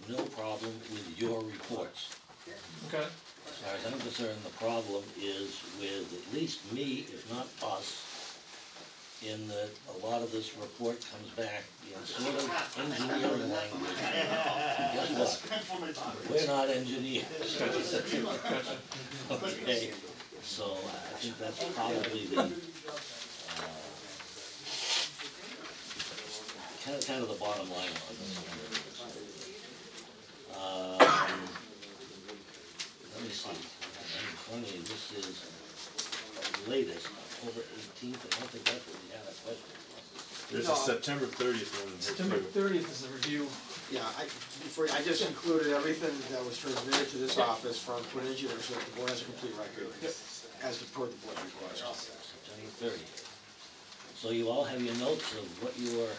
no problem with your reports. Okay. As far as I'm concerned, the problem is with at least me, if not us, in that a lot of this report comes back in sort of engineering language. And guess what? We're not engineers. Okay, so I think that's probably the, kind of the bottom line on this. Let me see, in front of you, this is the latest, October 18th, I don't think that's what we had a question. There's a September 30th one here September too. 30th is the review. Yeah, I just included everything that was transmitted to this office from Twin Engineers, so that the board has a complete record, as per the board's request. September 30th. So you all have your notes of what you were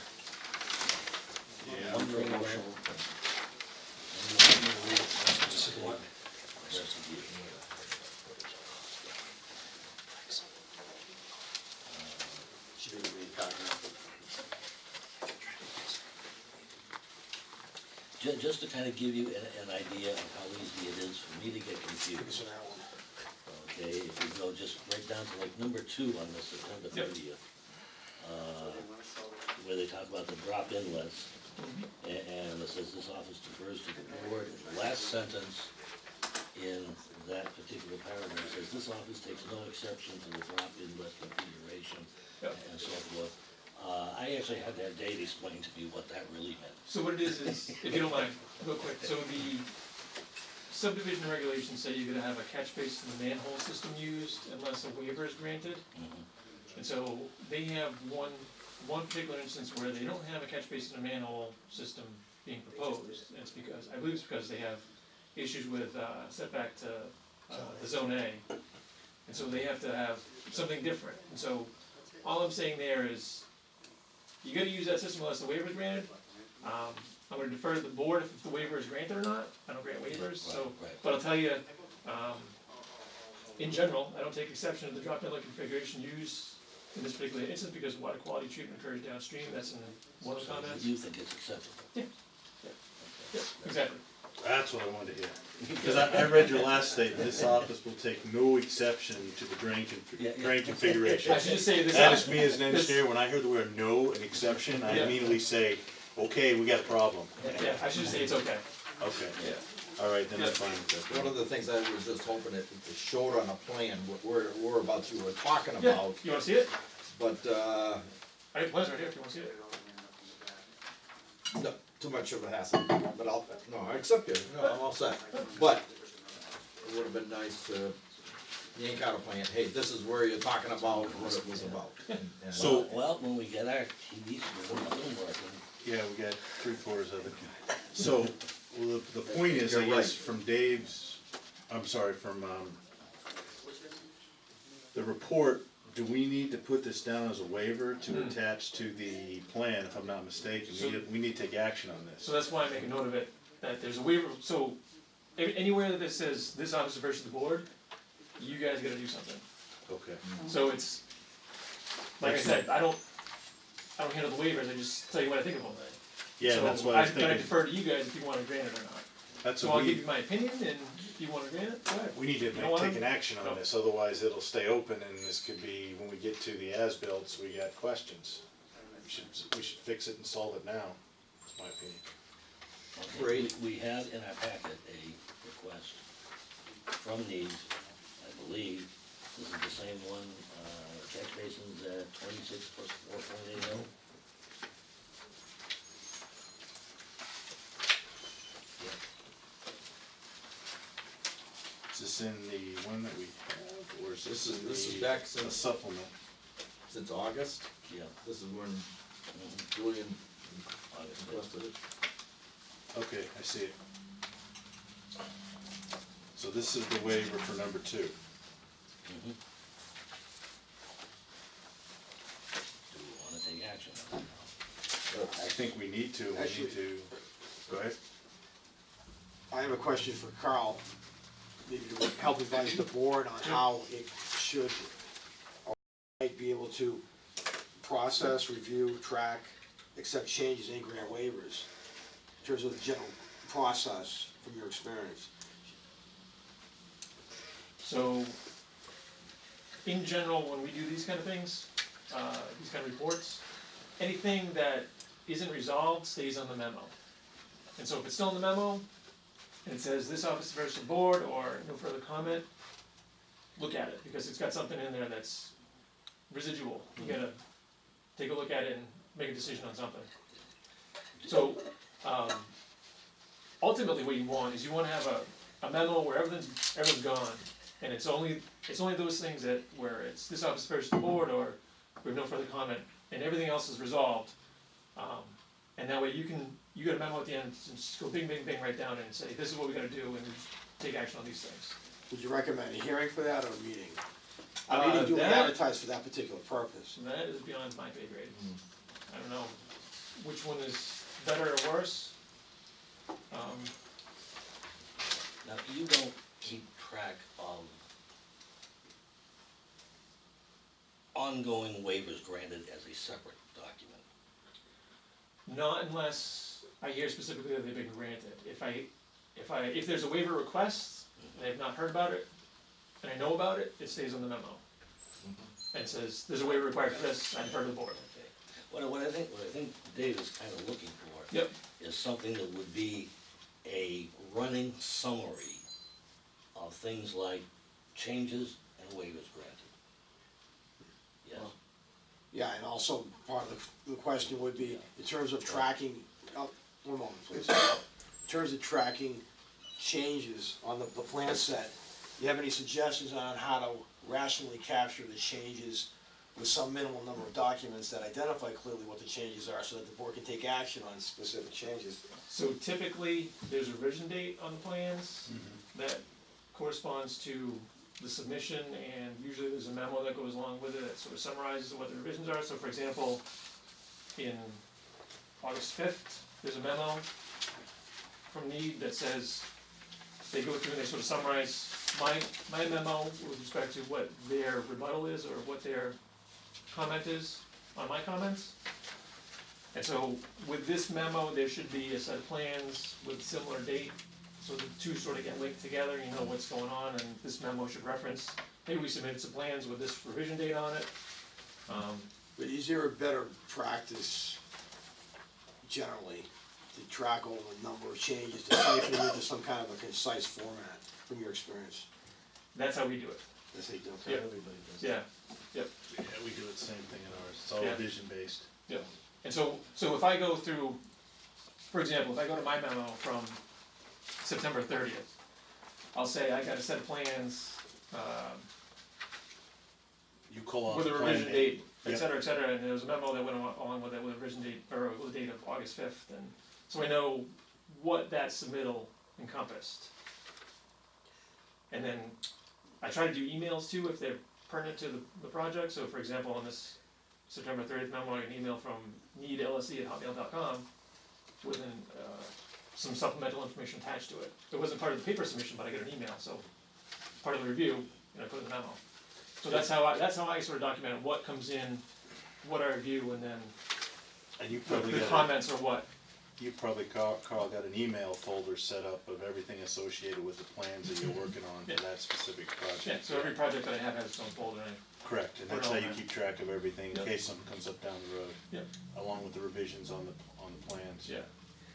wondering about. And you want me to read it? She didn't read copy. Just to kind of give you an idea of how easy it is for me to get confused. So that one. Okay, if you go just right down to like number 2 on the September 30th, where they talk about the drop inlets, and it says this office defers to the board. The last sentence in that particular paragraph says this office takes no exception to the drop inlet configuration and so forth. I actually had to have Dave explain to me what that really meant. So what it is, if you don't mind, real quick, so the subdivision regulations say you're gonna have a catch basin and a manhole system used unless a waiver is granted. And so they have one particular instance where they don't have a catch basin and manhole system being proposed, and it's because, I believe it's because they have issues with setback to the zone A. And so they have to have something different, and so all I'm saying there is, you gotta use that system unless the waiver is granted. I'm gonna defer to the board if the waiver is granted or not. I don't grant waivers, so, Right. but I'll tell you, in general, I don't take exception to the drop inlet configuration used in this particular instance because water quality treatment occurs downstream. That's in one of the comments. You think it's acceptable? Yeah, exactly. That's what I wanted to hear. Because I read your last statement, this office will take no exception to the drain configuration. I should just say this. That is me as an engineer, when I hear the word no, an exception, I Yeah. immediately say, okay, we got a problem. Yeah, I should just say it's okay. Okay, Yeah. all right, then I'm fine with that. One of the things I was just hoping it showed on a plan, what whereabouts you were talking Yeah, about, you wanna see it? but, I have plans right here if you wanna see it. no, too much of a hassle, but I accept you, no, I'm all set. But, it would've been nice to yank out a plan, hey, this is where you're talking about, what it was about. And- So- Well, when we get our TV screen working, Yeah, we got 3/4 of it. So, well, the point is, I You're guess, right. from Dave's, I'm sorry, from, the report, do we need to put this down as a waiver to attach to the plan, if I'm not mistaken? We need to take action on this. So that's why I make a note of it, that there's a waiver, so anywhere that this says this officer versus the board, you guys gotta do something. Okay. So it's, like I said, I don't handle the waivers, I just tell you what I think of them. Yeah, So that's what I was I thinking. defer to you guys if you wanna grant it or not. That's So what I'll give we, you my opinion, and if you wanna grant it, go ahead. we need to You don't wanna- take an action on No. this, otherwise it'll stay open and this could be, when we get to the as-bills, we got questions. We should fix it and solve it now, that's my opinion. okay, Great. we have in our packet a request from Needs, I believe, this is the same one, catch basins at 26 plus 4.80. Is this in the one that we have, or is this in This is the back a since supplement? August, Yeah, this is when Julian August. requested it. Okay, I see it. So this is the waiver for number 2. Mhm. Do we wanna take action on it? I think we need to, go ahead. I have a question for Carl, maybe to help advise the board on how it should or might be able to process, review, track, accept changes and grant waivers, in terms of the general process from your experience? So, in general, when we do these kind of things, these kind of reports, anything that isn't resolved stays on the memo. And so if it's still in the memo, and it says this office refers to the board, or no further comment, look at it, because it's got something in there that's residual. You gotta take a look at it and make a decision on something. So, ultimately what you want is you wanna have a memo where everything's gone, and it's only those things that, where it's this office refers to the board, or we have no further comment, and everything else is resolved. And that way you get a memo at the end, and just go bing, bing, bing, right down and say, this is what we gotta do, and take action on these things. Would you recommend a hearing for that or a meeting? A meeting do we that- advertise for that particular purpose? So that is beyond my pay grade. I don't know which one is better or worse. Now, you don't keep track of ongoing waivers granted as a separate document. Not unless I hear specifically that they've been granted. If there's a waiver request, and I've not heard about it, and I know about it, it stays on the memo. And says, there's a waiver required for this, I've heard of the board. What I think Dave is kind of looking for Yep. is something that would be a running summary of things like changes and waivers granted. Yes? Yeah, and also part of the question would be, in terms of tracking, one moment please. In terms of tracking changes on the plan set, do you have any suggestions on how to rationally capture the changes with some minimal number of documents that identify clearly what the changes are, so that the board can take action on specific changes? So typically, there's a revision date on the plans that corresponds to the submission, and usually there's a memo that goes along with it that sort of summarizes what the revisions are. So for example, in August 5th, there's a memo from Need that says, they go through and they sort of summarize my memo with respect to what their rebuttal is, or what their comment is on my comments. And so with this memo, there should be a set of plans with similar date, so the two sort of get linked together, you know what's going on, and this memo should reference, maybe we submitted some plans with this revision date on it. But is there a better practice generally to track all the number of changes, to siphon it into some kind of a concise format, from your experience? That's how we do it. That's how you do it. Yep. Everybody does. Yeah, yep. Yeah, we do it same thing in ours, it's all Yeah. revision based. Yeah, and so if I go through, for example, if I go to my memo from September 30th, I'll say I got a set of plans, You call off with the a plan revision date, et Yep. cetera, and there was a memo that went along with it with a revision date, or with the date of August 5th, and so I know what that submittal encompassed. And then I try to do emails too if they're pertinent to the project. So for example, on this September 30th memo, I got an email from needlsc@hotmail.com with some supplemental information attached to it. It wasn't part of the paper submission, but I got an email, so part of the review, and I put in the memo. So that's how I sort of document what comes in, what I review, and then And you probably the got, comments are what. you probably, Carl, got an email folder set up of everything associated with the plans that you're working on Yeah. for that specific project. Yeah, so every project that I have has its own folder in it. Correct, and Put it that's how all you in. keep track of everything in Yep. case something comes up down the road. Yep. Along with the revisions on the plans. Yeah.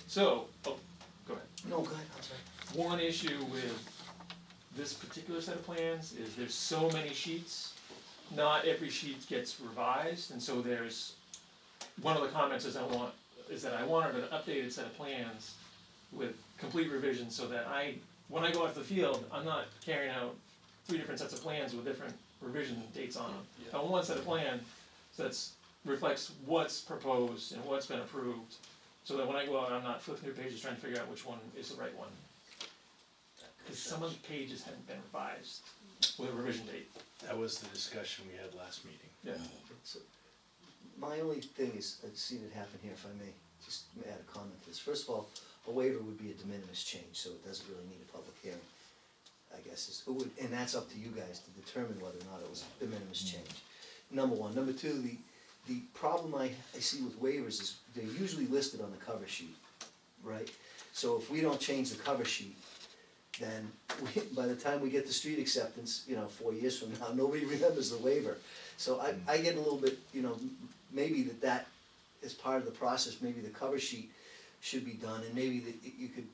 So, go ahead. No, go ahead, I'm sorry. One issue with this particular set of plans is there's so many sheets, not every sheet gets revised, and so there's, one of the comments is that I wanted an updated set of plans with complete revisions, so that when I go out to the field, I'm not carrying out 3 different sets of plans with different revision dates on them. I want one set of plan that reflects what's proposed and what's been approved, so that when I go out, I'm not flipping through pages trying to figure out which one is the right one. Because some of the pages hadn't been revised with a revision date. That was the discussion we had last meeting. Yeah. So, my only thing is, I've seen it happen here, if I may, just add a comment to this. First of all, a waiver would be a de minimis change, so it doesn't really need a public hearing, I guess, and that's up to you guys to determine whether or not it was a de minimis change. Number one. Number two, the problem I see with waivers is they're usually listed on the cover sheet. right? So if we don't change the cover sheet, then by the time we get the street acceptance, 4 years from now, nobody remembers the waiver. So I get a little bit, maybe that is part of the process, maybe the cover sheet should be done, and maybe that you could,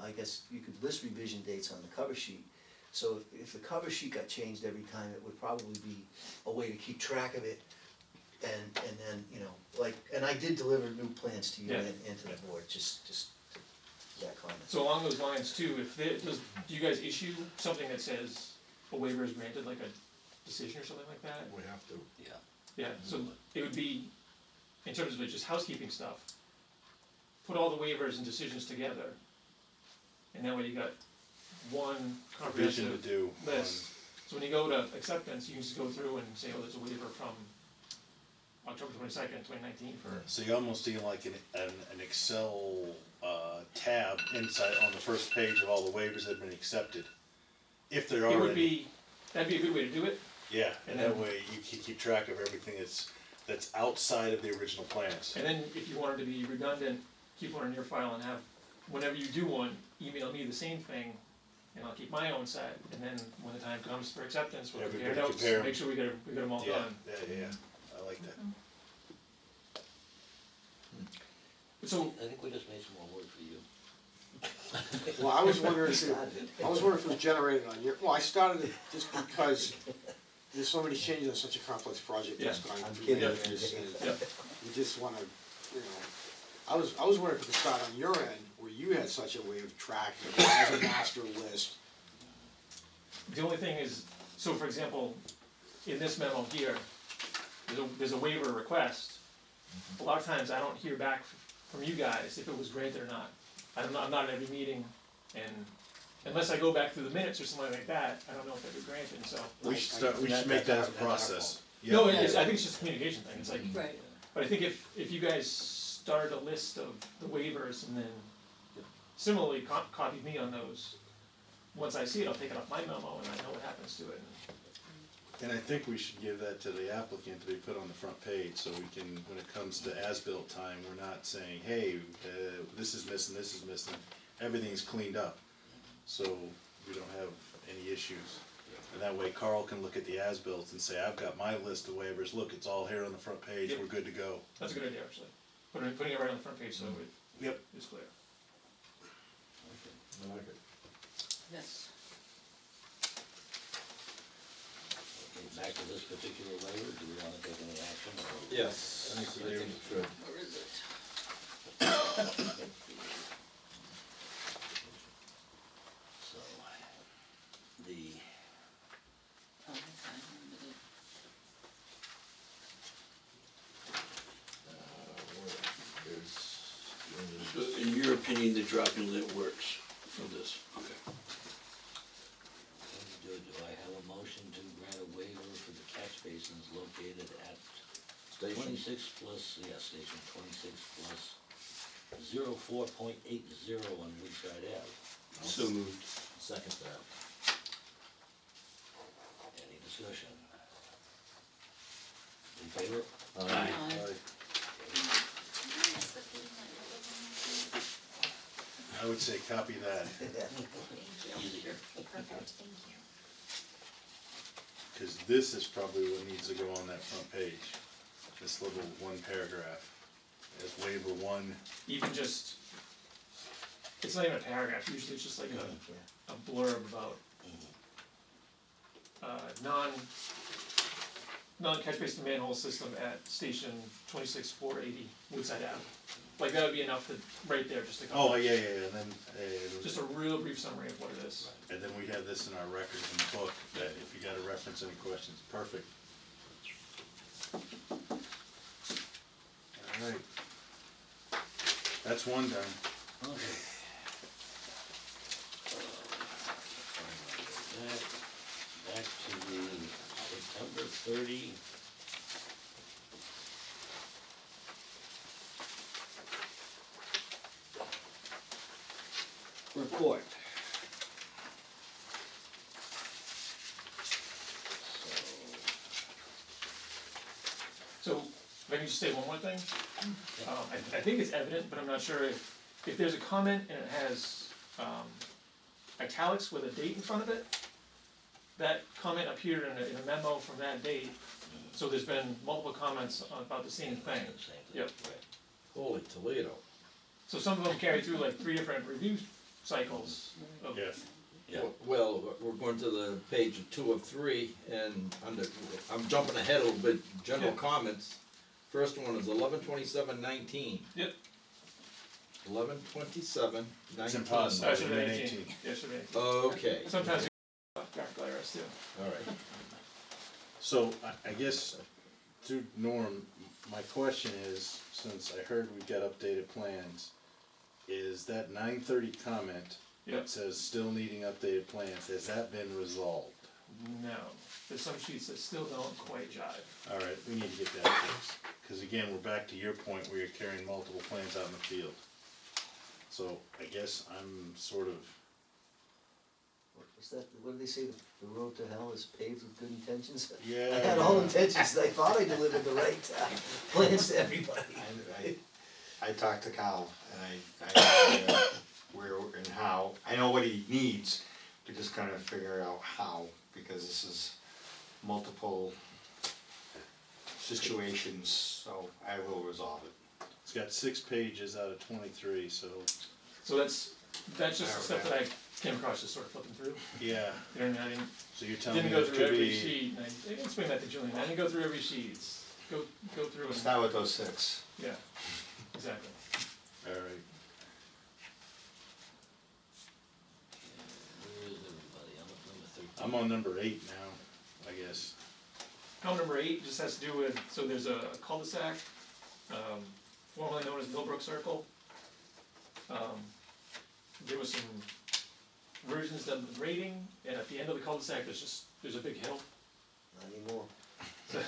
I guess you could list revision dates on the cover sheet. So if the cover sheet got changed every time, it would probably be a way to keep track of it. And then, and I did deliver new plans to you Yeah. and to the board, just that comment. So along those lines too, do you guys issue something that says a waiver is granted, like a decision or something like that? We have to. Yeah. Yeah, so it would be, in terms of just housekeeping stuff, put all the waivers and decisions together. And that way you got one Vision to comprehensive do. list. So when you go to acceptance, you can just go through and say, oh, there's a waiver from October 22nd, 2019 for, So you almost need like an Excel tab inside on the first page of all the waivers that have been accepted. If there are it would any. be, that'd be a good way to do it. Yeah, and that And then- way you keep track of everything that's outside of the original plans. And then if you wanted to be redundant, keep one in your file and have, whenever you do one, email me the same thing, and I'll keep my own set, and then when the time comes for acceptance, we'll compare Everybody notes, compare 'em. make sure we got them all Yeah, done. yeah, I like that. So, I think we just made some more work for you. Well, I was wondering if it was generated on your, well, I started it just because there's so many changes in such a complex project that's Yeah. gone I'm through kidding. years, and yeah, you just wanna, I was wondering if it could start on your end, where you had such a way of tracking, as a master list. the only thing is, so for example, in this memo here, there's a waiver request. A lot of times I don't hear back from you guys if it was granted or not. I'm not at every meeting, and unless I go back through the minutes or something like that, I don't know if it was granted, so. We should make that as a process. Yeah. No, I think it's just a communication thing, it's like, Right. but I think if you guys started a list of the waivers and then similarly copied me on those, once I see it, I'll take it off my memo and I know what happens to it. And I think we should give that to the applicant to be put on the front page, so we can, when it comes to as-built time, we're not saying, hey, this is missing, everything's cleaned up. So we don't have any issues. And that way Carl can look at the as-built and say, I've got my list of waivers, look, it's all here on the front page, Yep. we're good to go. That's a good idea, actually, putting it right on the front page so it Yep. is clear. I like it. Yes. Okay, back to this particular waiver, do we wanna take any action? Or- Yes, I think we should. Where is it? So, the, Oh, okay, where is it? So in your opinion, the drop inlet works for this? Okay. do I have a motion to grant a waiver for the catch basins located at Station. 26 plus, station 26 plus 04.80 on Woodside Ave? So moved. Second that. Any discussion? In favor? Aye. I would say copy that, Easier. Perfect, thank you. cause this is probably what needs to go on that front page. This little one paragraph, as waiver one. Even just, it's not even a paragraph, usually it's just like a blurb about, non-catch basin manhole system at station 26-480 Woodside Ave. Like, that would be enough to, right there, just to cover. Oh, yeah, and then, Just a real brief summary of what it is. and then we have this in our records in the book, that if you gotta reference any questions, perfect. Alright. That's one done. Okay. Back to the September 30. Report. So, if I can just say one more thing, I think it's evident, but I'm not sure if if there's a comment and it has, italics with a date in front of it, that comment appeared in a memo from that date, so there's been multiple comments about the same thing. Same thing. Yep. Right. Holy Toledo. So some of them carry through like 3 different review cycles of, Yes. Yeah. Well, we're going to the page of 2 of 3, and under, I'm jumping ahead a little bit, general Yeah. comments. First one is 11/27/19. Yep. 11/27/19. It's impossible. That should be 18. 18. Yeah, should be 18. Okay, Sometimes graphical errors too. alright. So I guess to Norm, my question is, since I heard we've got updated plans, is that 9:30 comment Yep. that says still needing updated plans, has that been resolved? No, there's some sheets that still don't quite jive. Alright, we need to get that fixed, cause again, we're back to your point where you're carrying multiple plans out in the field. So I guess I'm sort of, What was that, what did they say, the road to hell is paved with good intentions? yeah. I had all intentions, I thought I delivered the right plans to everybody. I talked to Kyle, and I know where and how, I know what he needs, we just kind of figure out how, because this is multiple situations, so I will resolve it. It's got 6 pages out of 23, so, So that's just the stuff that I came across just sort of flipping through. yeah, You know, and I didn't, so you're telling me didn't go it through could every be, sheet, and I didn't explain that to Julian, I didn't go through every sheet, go through and, Start with those 6. yeah, exactly. alright, Where is everybody? I'm at number 13. I'm on number 8 now, I guess. Comment number 8 just has to do with, so there's a cul-de-sac, formerly known as Millbrook Circle. There was some versions done with grading, and at the end of the cul-de-sac, there's a big hill. Not anymore. I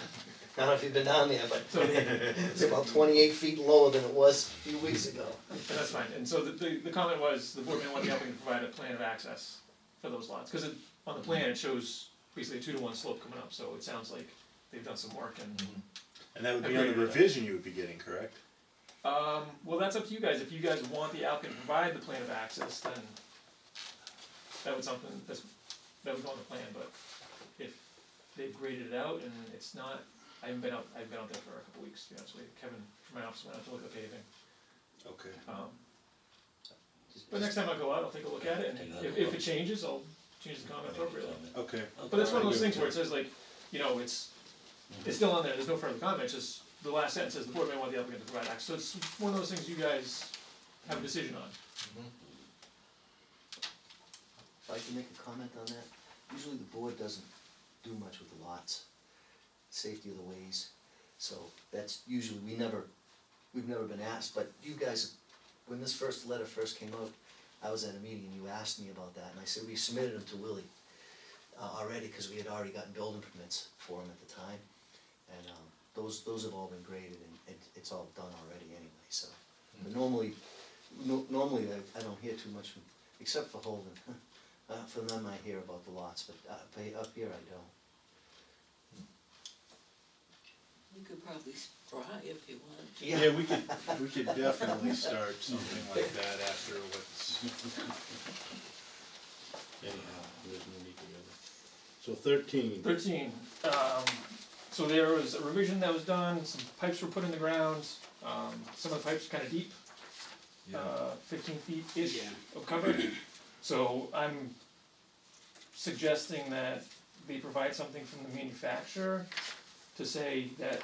don't know if you've been down there, but So, and it's about 28 feet lower than it was a few weeks ago. that's fine, and so the comment was, the board may want the applicant to provide a plan of access for those lots, cause on the plan, it shows basically a 2-to-1 slope coming up, so it sounds like they've done some work and. And that would be Agreed on the with that. revision you would be getting, correct? Well, that's up to you guys, if you guys want the applicant to provide the plan of access, then that would that would go on the plan, but if they've graded it out and it's not, I've been out there for a couple weeks, to be honest with you, Kevin from my office went out to look at paving. Okay. But next time I go out, I'll take a look at it, and Take another if look. it changes, I'll change the comment appropriately. Okay. But that's one of those things where it says like, you know, it's still on there, there's no further comment, it's just, the last sentence says the board may want the applicant to provide access, so it's one of those things you guys have a decision on. If I can make a comment on that, usually the board doesn't do much with the lots, safety of the ways. So that's usually, we've never been asked, but you guys, when this letter first came out, I was at a meeting and you asked me about that, and I said, we submitted them to Willie already, cause we had already gotten building permits for him at the time. And those have all been graded and it's all done already anyway, so. But normally I don't hear too much from, except for Holden. From them I hear about the lots, but up here I don't. You could probably try if you want to. Yeah, we could definitely start something like that after what's. Anyhow, there's no need to go there. So 13, 13, so there was a revision that was done, some pipes were put in the ground, some of the pipes are kinda deep. 15 feet-ish of cover. So I'm suggesting that they provide something from the manufacturer to say that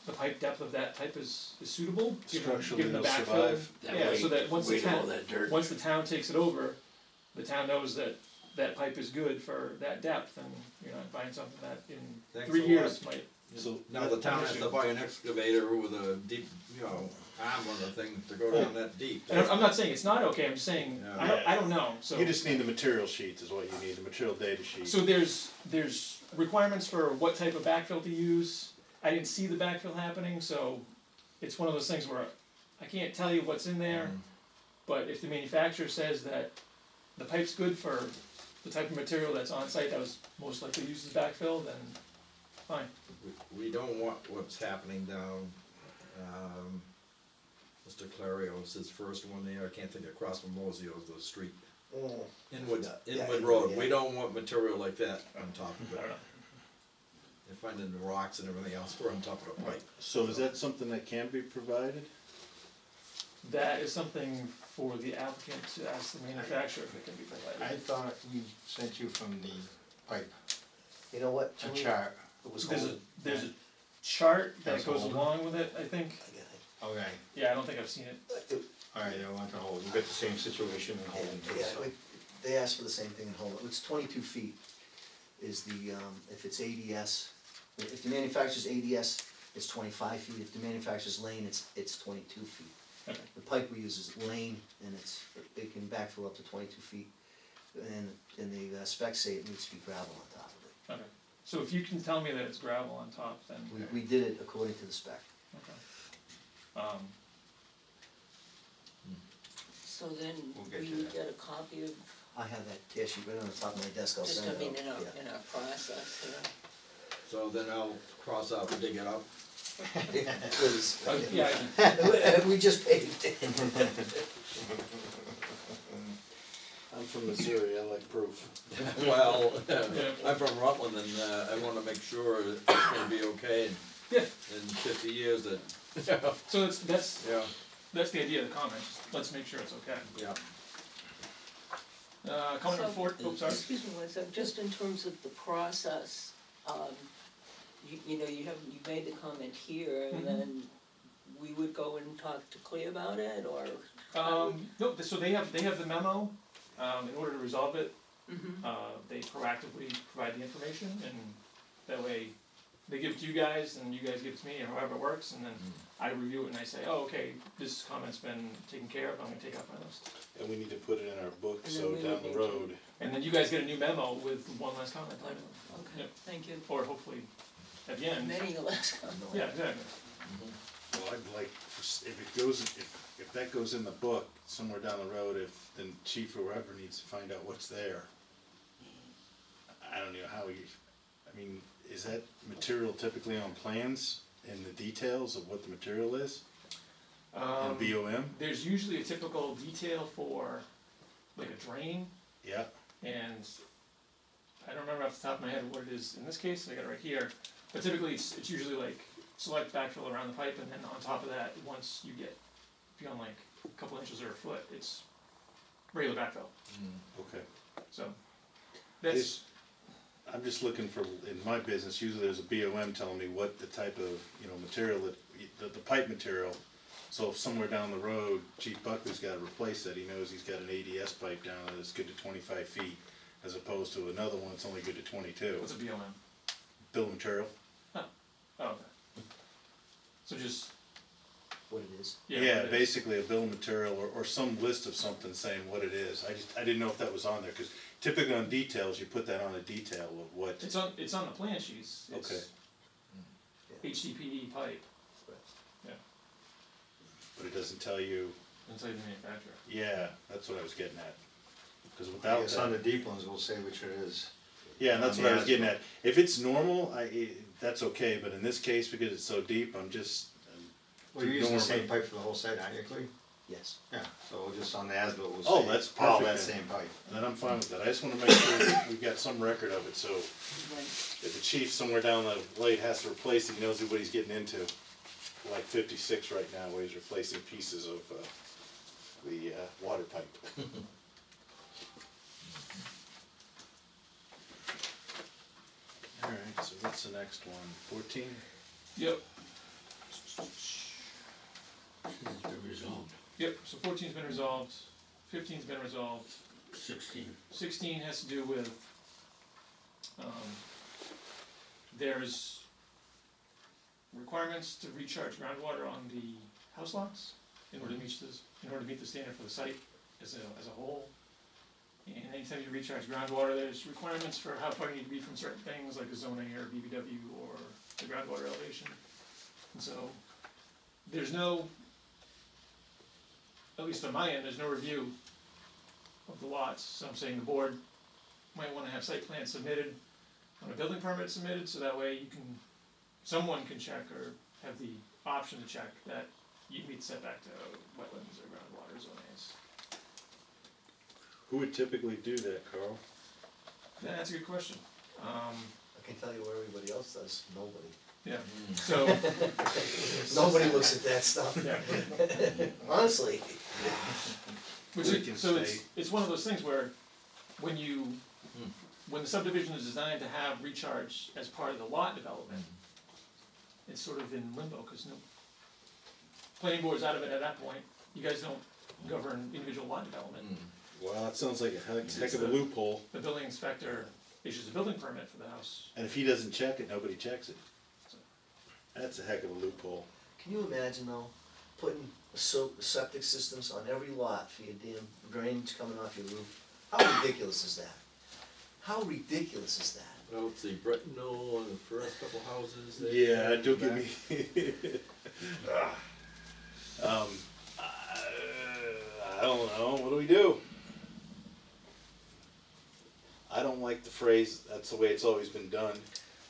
the pipe depth of that type is suitable, Structurally given the it'll backfill. survive. Yeah, so that once the Weight all town, that dirt. once the town takes it over, the town knows that that pipe is good for that depth, and you're not buying something that in Thanks 3 a years lot. might. so. Now the town has to buy an excavator with a deep, arm on the thing to go down that deep. And I'm not saying it's not okay, I'm just saying, I don't know, so. You just need the material sheets is what you need, the material data sheet. So there's requirements for what type of backfill to use. I didn't see the backfill happening, so it's one of those things where I can't tell you what's in there, but if the manufacturer says that the pipe's good for the type of material that's on site that was most likely used as backfill, then fine. We don't want what's happening down, Mr. Clario's, his first one there, I can't think, across from Mozio's, the street. Oh, Inwood, Yeah, Inwood yeah, Road, yeah. we don't want material like that on top of I it. don't know. You're finding the rocks and everything else, we're on top of the pipe. So is that something that can be provided? That is something for the applicant to ask the manufacturer if it can be provided. I thought we sent you from the pipe, you know what, a Julie? chart. It was There's a, Holden. there's a chart that That's goes Holden? along with it, I think. I got it. Okay, Yeah, I don't think I've seen it. alright, I went to Holden, we got the same situation in Holden too, Yeah, so. they asked for the same thing in Holden, it's 22 feet is the, if it's ADS, if the manufacturer's ADS, it's 25 feet, if the manufacturer's lane, it's 22 feet. Okay. The pipe we use is lane, and it can backfill up to 22 feet, and the specs say it needs to be gravel on top of Okay. So if you can tell me that it's gravel on top, then, it. We did it according to the spec. okay. So then We'll get we you would that. get a copy of, I have that tear sheet right on the top of my desk, I'll just send I it mean, out. Yeah. in our process, you know. So then I'll cross out and dig it up. Because, Yeah, we just paid. I'm from Missouri, I like proof. Well, I'm from Rutland and I wanna make sure it's gonna be okay yeah, in 50 years that, so that's yeah, the idea of the comment, just let's make sure it's okay. yeah. Comment number 4, oops, sorry. Excuse me one second, just in terms of the process, you know, you made the comment here, and Mhm. then we would go and talk to Clea about it, or? No, so they have the memo, in order to resolve it, Mhm. they proactively provide the information, and that way, they give it to you guys, and you guys give it to me, or however it works, and then I review it and I say, oh, okay, this comment's been taken care of, I'm gonna take off my list. And we need to put it in our book, And then so we down would the need to- road, And then you guys get a new memo with one less comment on it, Okay, Yep. thank you. or hopefully, at the end, Many less comments. yeah, exactly. well, I'd like, if it goes, if that goes in the book, somewhere down the road, if, then chief or whoever needs to find out what's there. I don't know how I mean, is that material typically on plans and the details of what the material is? In BOM? There's usually a typical detail for like a drain, Yeah, and I don't remember off the top of my head what it is in this case, I got it right here, but typically it's usually like select backfill around the pipe, and then on top of that, once you get beyond like a couple inches or a foot, it's regular backfill, okay. so that's, I'm just looking for, in my business, usually there's a BOM telling me what the type of, you know, material that, the pipe material. So if somewhere down the road, Chief Buckley's gotta replace it, he knows he's got an ADS pipe down there that's good to 25 feet, as opposed to another one that's only good to 22. what's a BOM? Bill of material? Oh, okay. So just, What it is. yeah. Yeah, what it is. basically a bill of material or some list of something saying what it is. I didn't know if that was on there, cause typically on details, you put that on a detail of what, It's on the plan sheets, okay. it's HDPE pipe, But it doesn't tell you, inside the manufacturer. yeah, that's what I was getting at. Cause I without guess on the that, deep ones, we'll say which it is. yeah, and that's on what I the was getting as-built. at. If it's normal, that's okay, but in this case, because it's so deep, I'm just, Well, you're using the Normal. same pipe for the whole site, aren't you, Clea? Yes. Yeah, so just on the as-built, we'll Oh, say, that's follow perfect that then. same pipe. then I'm fine with that. I just wanna make sure that we've got some record of it, so Right. if the chief somewhere down the lane has to replace it, he knows what he's getting into. Like 56 right now, where he's replacing pieces of, the, water pipe. Alright, so what's the next one? 14? Yep, It's been resolved. yep, so 14's been resolved, 15's been resolved, 16. 16 has to do with, there's requirements to recharge groundwater on the house lots in order to meet the standard for the site as a whole. And anytime you recharge groundwater, there's requirements for how far you need to be from certain things like the zoning or BBW or the groundwater elevation. And so, there's no, at least on my end, there's no review of the lots, so I'm saying the board might wanna have site plans submitted, on a building permit submitted, so that way someone can check or have the option to check that you meet setback to wetlands or groundwater zone A's. Who would typically do that, Carl? Yeah, that's a good question. I can tell you where everybody else does, nobody. Yeah, so, Nobody looks at that stuff, yeah, honestly. which We can is, so say- it's one of those things where when when the subdivision is designed to have recharge as part of the lot development, it's sort of in limbo, cause no, planning board's out of it at that point, you guys don't govern individual lot development. Well, that sounds like a heck of a loophole, The building inspector issues a building permit for the house. and if he doesn't check it, nobody checks it. That's a heck of a loophole. Can you imagine though, putting septic systems on every lot for your damn drainage coming off your roof? How ridiculous is that? How ridiculous is that? Well, let's see, Brittenell and the first couple houses. Yeah, don't give me. I don't know, what do we do? I don't like the phrase, that's the way it's always been done.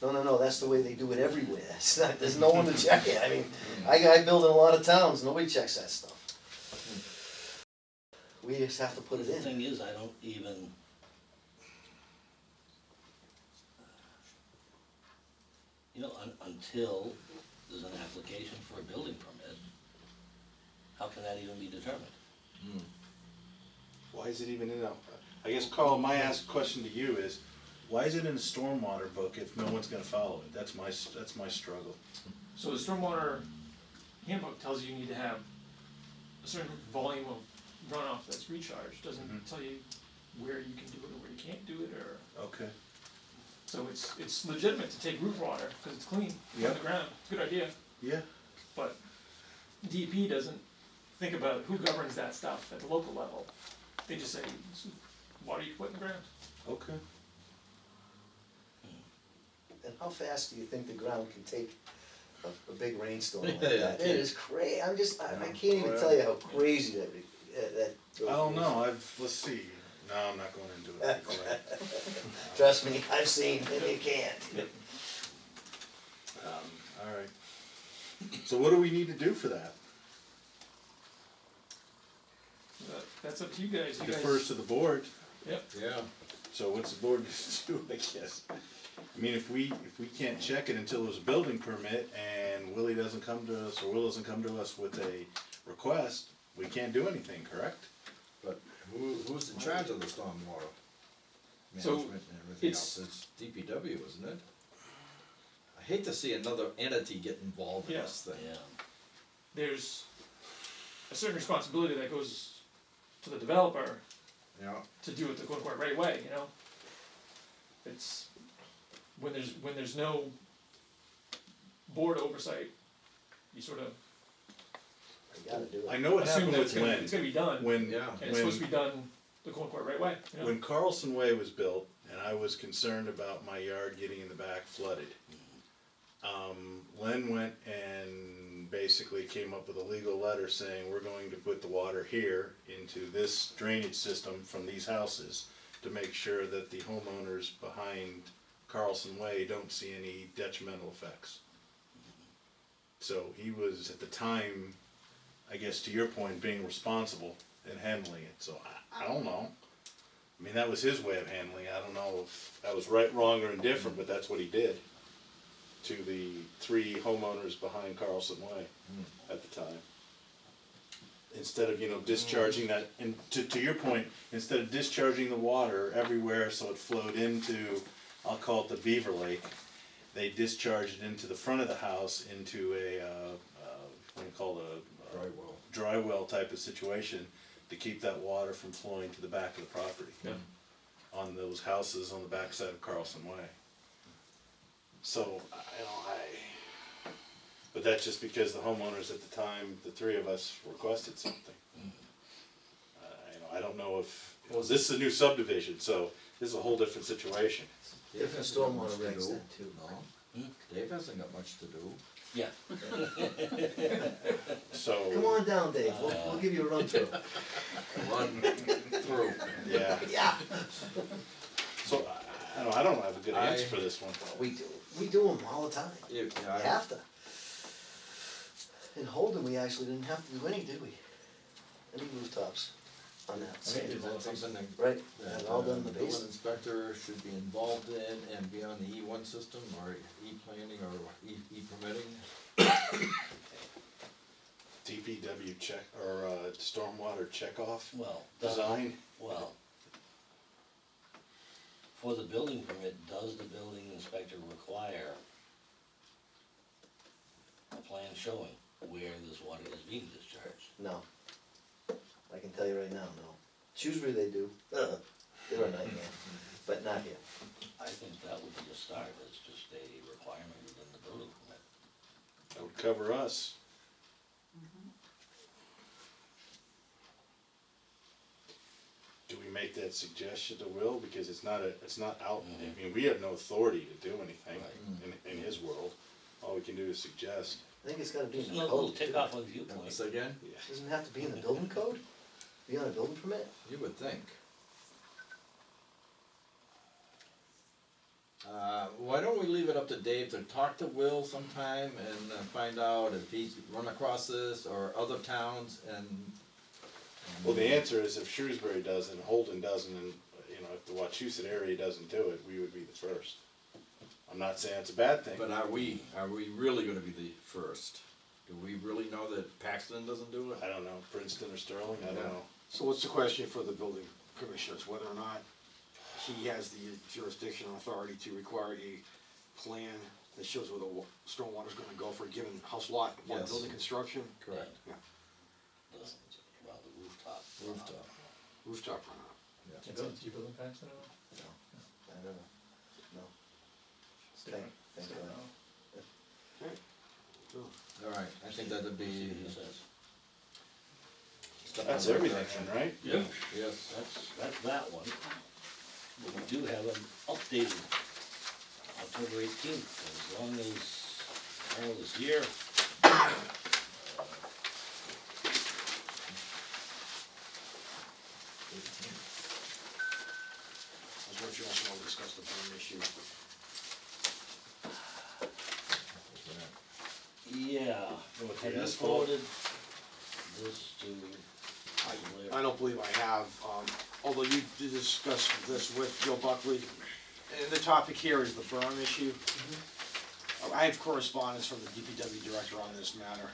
No, that's the way they do it everywhere. It's not, there's no one to check it. I mean, I build in a lot of towns, nobody checks that stuff. We just have to put it The in. thing is, I don't even, until there's an application for a building permit, how can that even be determined? Why is it even in a, I guess, Carl, my question to you is, why is it in a stormwater book if no one's gonna follow it? That's my struggle. So the stormwater handbook tells you need to have a certain volume of runoff that's recharged, doesn't tell you where you can do it or where you can't do it, or, Okay. so it's legitimate to take root water, cause it's clean from Yep. the ground, it's a good idea, Yeah, but DEP doesn't think about who governs that stuff at the local level. They just say, this is water you put in the ground. okay. And how fast do you think the ground can take a big rainstorm like Yeah, that? It is crazy, I can't even tell you how crazy that I don't know, let's see. No, I'm not going into it. Go ahead. Trust me, I've seen, and you can't. Alright. So what do we need to do for that? That's up to you guys, you guys. Defers to the board, Yep, Yeah, so what's the board gonna do, I guess? I mean, if we can't check it until there's a building permit and Willie doesn't come to us, or Will doesn't come to us with a request, we can't do anything, correct? but who's in charge of the stormwater So, management and everything it's- else? It's DPW, isn't it? I hate to see another entity get involved in Yeah. this thing. Yeah. there's a certain responsibility that goes to the developer Yeah, to do it the quote unquote right way, you know? It's, when there's no board oversight, you sort of You gotta do I it. know what assume happened that with Lynn, it's gonna be done, and when, yeah. it's supposed to be done the quote unquote right way, you know? when Carlson Way was built, and I was concerned about my yard getting in the back flooded, Len went and basically came up with a legal letter saying, we're going to put the water here into this drainage system from these houses to make sure that the homeowners behind Carlson Way don't see any detrimental effects. So he was, at the time, I guess to your point, being responsible and handling it, so I don't know. I mean, that was his way of handling it, I don't know if that was right, wrong, or indifferent, but that's what he did to the 3 homeowners behind Carlson Way at the time. Instead of, discharging that, and to your point, instead of discharging the water everywhere so it flowed into, I'll call it the Beaver Lake, they discharged it into the front of the house into a, what do you call it, a Dry well. dry well type of situation to keep that water from flowing to the back of the property. Yeah. On those houses on the backside of Carlson Way. So, but that's just because the homeowners at the time, the 3 of us requested something. I don't know if, this is a new subdivision, so this is a whole different situation. Different Dave hasn't got stormwater much to regs do. then too. No, Dave hasn't got much to do. Yeah. So. Come on down, Dave, we'll give you a run through. Run through. Yeah, Yeah. so I don't have a good answer for this one. We do them all the time, Yeah, you have to. In Holden, we actually didn't have to do any, did we? Any rooftops on that I think site, that's something that right? that, And all done in the building basement. inspector should be involved in and be on the E1 system or E-planning or E-permitting. DPW check, or, stormwater checkoff Well, design. well, for the building permit, does the building inspector require a plan showing where this water is being discharged? No. I can tell you right now, no. Shrewsbury they do, they're a nightmare, but not here. I think that would be a start, it's just a requirement within the building permit. That would cover us. Do we make that suggestion to Will, because it's not out, I mean, we have no authority to do anything in his world, all we can do is suggest. I think it's gotta be Just in the another little code. tick off on viewpoint. Say again? Doesn't it have to be in the building code? Be on a building permit? You would think. Why don't we leave it up to Dave to talk to Will sometime and find out if he's run across this or other towns and. Well, the answer is if Shrewsbury doesn't, Holden doesn't, and, you know, if the Wachusett area doesn't do it, we would be the first. I'm not saying it's a bad thing. But are we really gonna be the first? Do we really know that Paxton doesn't do it? I don't know, Princeton or Sterling, I don't know. So what's the question for the building commissioners, whether or not he has the jurisdiction or authority to require a plan that shows where the stormwater's gonna go for a given house lot, upon Yes. building construction? Correct. Yeah, Well, the rooftop. Rooftop. rooftop runoff. Yeah. Do you build in Paxton at all? No, I don't know, no. Thank God. All right, I think that'd be. See what he says. step in That's the right everything direction. then, right? Yeah. Yes. That's that one. But we do have an updated October 18th, as long as Carol is here. I was wondering if you also want to discuss the burn issue. Yeah, What, the have you asphalt? forwarded this to I don't believe I have, although you did discuss this with Joe Buckley. And the topic here is the burn issue. I have correspondence from the DPW director on this matter.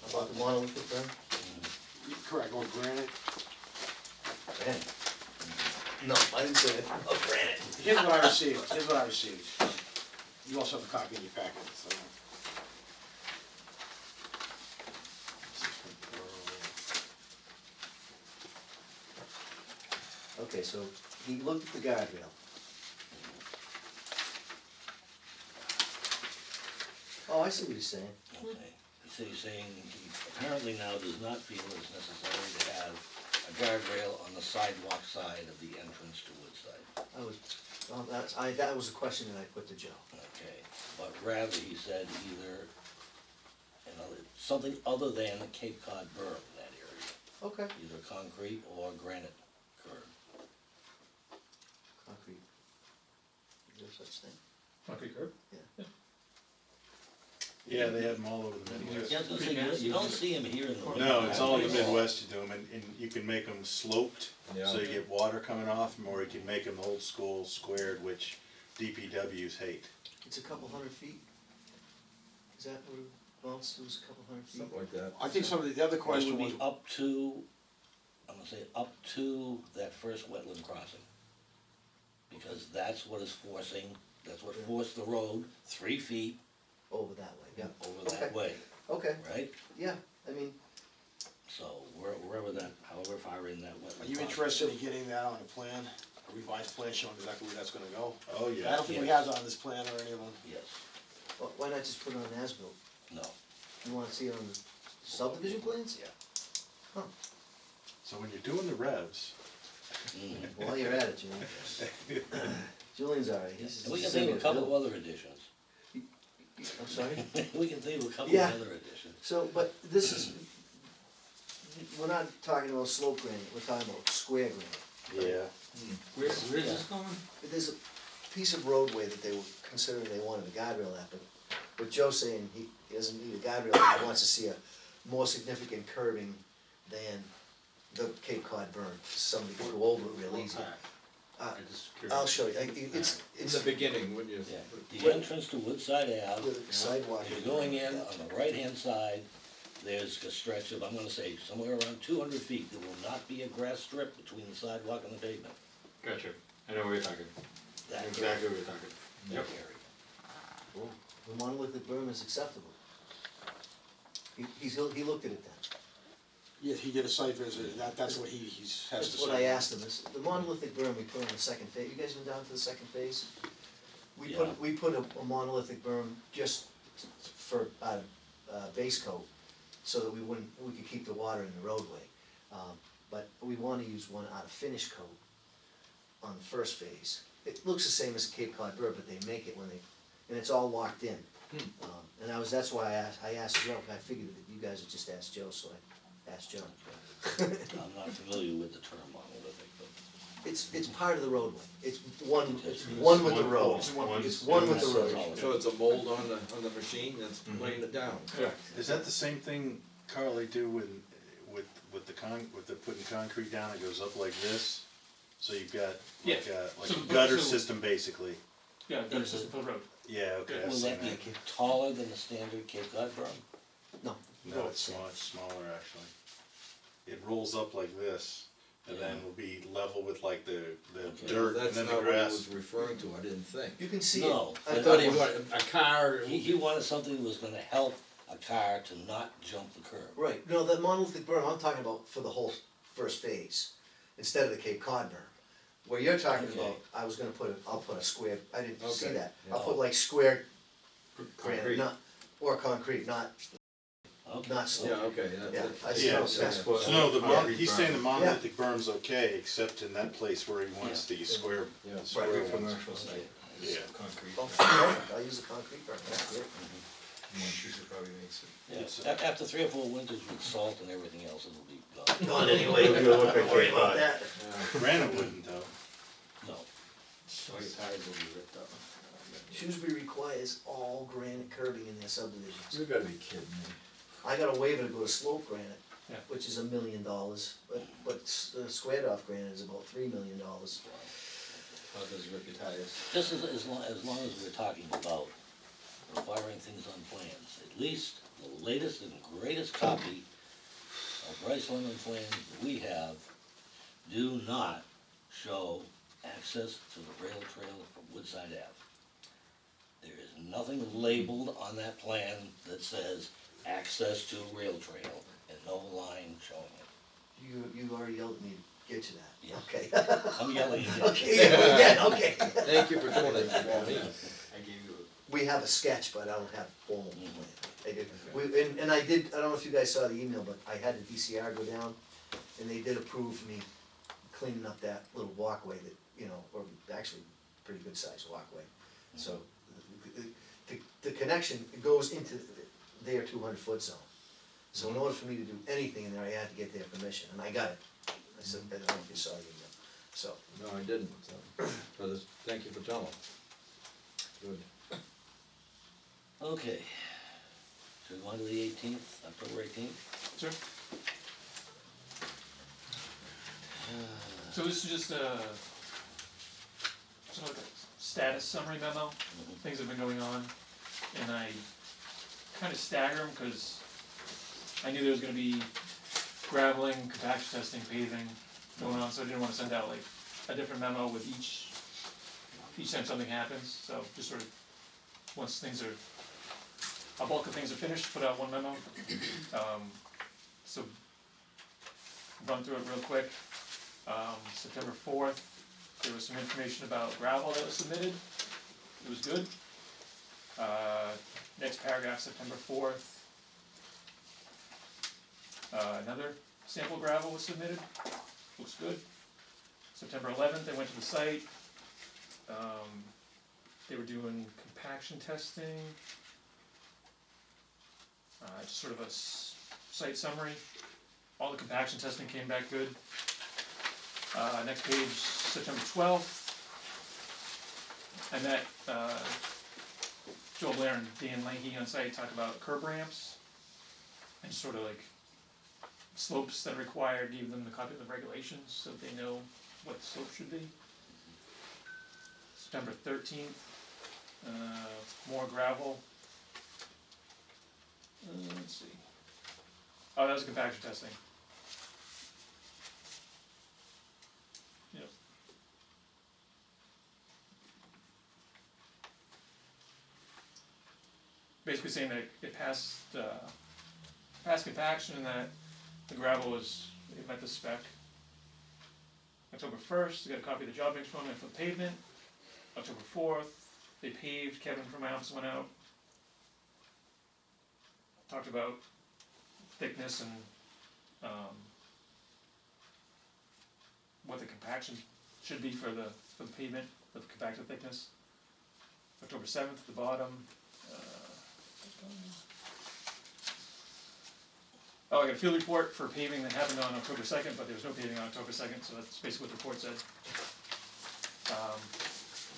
About the monolithic burn? Correct, on granite. Granite. No, I didn't say that. Oh, granite. Here's what I received, You also have a copy in your packet, so. Okay, so he looked at the guardrail. Oh, I see what he's saying. Okay, so you're saying he apparently now does not feel it's necessary to have a guardrail on the sidewalk side of the entrance to Woodside. That was a question that I put to Joe. Okay, but rather he said either, something other than a Cape Cod berm in that area, Okay. either concrete or granite curb. Concrete. Is there such thing? Concrete curb? Yeah. Yeah, they have them all over the Midwest. Yeah, I was gonna say, you don't see him here in the. No, it's all in the Midwest you do them, and you can make them sloped, Yeah. so you get water coming off them, or you can make them old school squared, which DPWs hate. It's a couple hundred feet? Is that what it amounts to, is a couple hundred feet? Something like that. I think some of the other It question would was, be up to, I'm gonna say up to that first wetland crossing. Because that's what is forcing, that's what forced the road 3 feet Over that way, yeah. over that Okay. way, Okay, right? yeah, I mean, So wherever that, however far in that wetland. are you crossing interested in goes. getting that on a plan, a revised plan showing exactly where that's gonna go? Oh, I yeah. don't think we have that on this plan or any of them. Yes, why not just put it on as-built? no, You wanna see it on the subdivision plans? yeah. So when you're doing the revs, Mhm. While you're at it, Julian. Julian's alright, he's. And we can he's think of in a couple his of other additions. I'm sorry? We can think of a couple Yeah. of other additions. So, but this is, we're not talking about slope granite, we're talking about square granite. yeah. Where's this going? There's a piece of roadway that they were considering they wanted a guardrail at, but what Joe's saying, he doesn't need a guardrail, but he wants to see a more significant curbing than the Cape Cod berm, somebody could go over it real easy. I'm just curious. I'll show you, it's, In it's the beginning, when you. Yeah, the entrance to Woodside Ave, the sidewalk. if you're going in on the right-hand side, there's a stretch of, I'm gonna say, somewhere around 200 feet. There will not be a grass strip between the sidewalk and the pavement. Gotcha, I know what you're talking, That exactly what you're talking. area. The monolithic berm is acceptable. He looked at it then. Yeah, he did a site visit, and that's what has to That's say. what I asked him, is the monolithic berm we put on the second phase, you guys been down to the second phase? Yeah. We put a monolithic berm just for, base coat, so that we could keep the water in the roadway. But we wanna use one out of finish coat on the first phase. It looks the same as Cape Cod berm, but they make it when they, and it's all locked in. And that's why I asked Joe, I figured that you guys would just ask Joe, so I asked Joe. I'm not familiar with the term monolithic, but. It's part of the roadway, it's one with the road, it's one with the road. So it's a mold on the machine that's laying it down. Correct. Is that the same thing, Carl, they do with the putting concrete down, it goes up like this? So you've got like So a the- gutter so- system basically? Yeah, gutter system for the road. Yeah, okay, I've Will seen that be that. taller than the standard Cape Cod berm? No, No, it's smaller actually. It rolls up like this, and then will be level with like the dirt and That's then the not what I grass. was referring to, I didn't think. you can see it. No, I I but thought he wanted a car. He wanted something that was gonna help a car to not jump the curb. Right, no, that monolithic berm, I'm talking about for the whole first phase, instead of the Cape Cod berm. Where you're talking Okay. about, I'll put a square, I didn't see Okay, that, yeah. I'll put like square Concrete. granite, not, or concrete, not Okay. stone. Yeah, okay, Yeah, I that's. see. Yeah, That's what- So no, Concrete he's berm. saying the monolithic berm's okay, except in that place where he wants the square, Yeah. square Right. ones. Commercial site, Yeah. concrete. Oh, perfect, I'll use a concrete berm, that's great. Massachusetts probably makes it. Yeah, after 3 or 4 winters with salt and everything else, it'll be gone. Gone anyway, It'll look like don't worry Cape about Cod. that. Granite wouldn't though. No. All your tires will be ripped up. Shrewsbury requires all granite curbing in their subdivisions. You gotta be kidding me. I got a waiver to go to slope granite, Yeah. which is $1 million, but squared off granite is about $3 million. How does it rip your tires? Just as long as we're talking about requiring things on plans, at least the latest and greatest copy of Brice Lemon plans that we have do not show access to the rail trail from Woodside Ave. There is nothing labeled on that plan that says access to rail trail and no line showing it. You already yelled at me to get you that. Yeah. Okay. I'm yelling at you. Okay, yeah, okay. Thank you for doing it for me. I gave you We have a sketch, but I don't have formal plan. Mhm. I did, and I don't know if you guys saw the email, but I had the DCR go down, and they did approve me cleaning up that little walkway that, or actually, pretty good sized walkway. So, the connection goes into their 200-foot zone. So in order for me to do anything in there, I had to get their permission, and I got it. I said, I don't know if you saw the email, so. No, I didn't, so, thank you for telling. Good. Okay. Should we go on to the 18th, October 18th? Sure. So this is just a, sort of like a status summary memo, things that have been going on, and I kind of stagger them, cause I knew there was gonna be graveling, compaction testing, paving going on, so I didn't wanna send out like a different memo with each time something happens, so just sort of, once things are, a bulk of things are finished, put out one memo. So, run through it real quick. September 4th, there was some information about gravel that was submitted, it was good. Next paragraph, September 4th. Another sample gravel was submitted, looks good. September 11th, they went to the site. They were doing compaction testing. Just sort of a site summary. All the compaction testing came back good. Next page, September 12th. I met Joel Blair and Dan Lanky on site talked about curb ramps and sort of like slopes that are required, gave them the copy of the regulations so that they know what the slope should be. September 13th, more gravel. Let's see. Oh, that was compaction testing. Yep. Basically saying that it passed compaction and that the gravel it met the spec. October 1st, we got a copy of the job mix form for the pavement. October 4th, they paved, Kevin from my office went out. Talked about thickness and what the compaction should be for the pavement, for the compacted thickness. October 7th, the bottom. Oh, I got a field report for paving that happened on October 2nd, but there was no paving on October 2nd, so that's basically what the report said.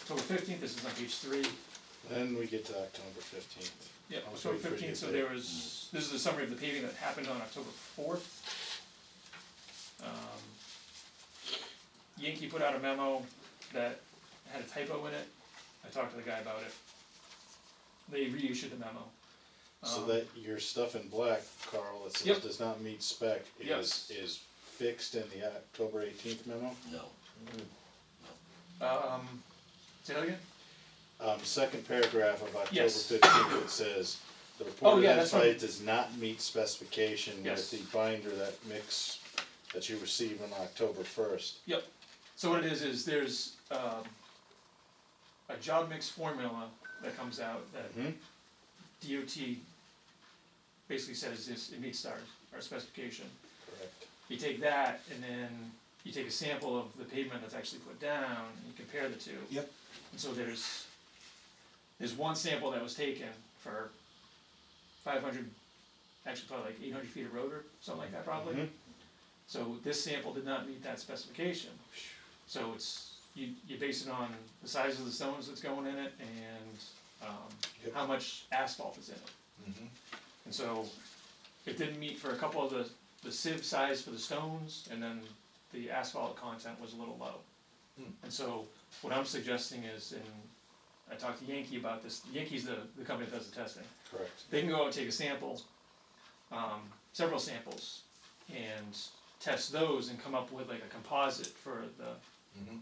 October 15th, this is on page 3. Then we get to October 15th. Yep, I was October waiting for you 15th, to so say. there was, this is a summary of the paving that happened on October 4th. Yankee put out a memo that had a typo in it. I talked to the guy about it. They reissued the memo. So that your stuff in black, Carl, that says Yep. does not meet spec Yes. is fixed in the October 18th memo? No. Say that again? Second paragraph of October Yes. 15th, it says, the Oh, report yeah, that's identified does not meet specification Yes. with the binder that mix that you received on October 1st. Yep. So what it is there's a job mix formula that comes out that Mhm. DOT basically says this, it meets our specification. Correct. You take that and then you take a sample of the pavement that's actually put down and you compare the two. Yep. And so there's one sample that was taken for 500, actually probably like 800 feet of road or something like that probably. Mhm. So this sample did not meet that specification. So you base it on the size of the stones that's going in it and Yep. how much asphalt is in it. And so it didn't meet for a couple of the sieve size for the stones, and then the asphalt content was a little low. And so what I'm suggesting is, and I talked to Yankee about this, Yankee's the company that does the testing. Correct. They can go out and take a sample, several samples, and test those and come up with like a composite for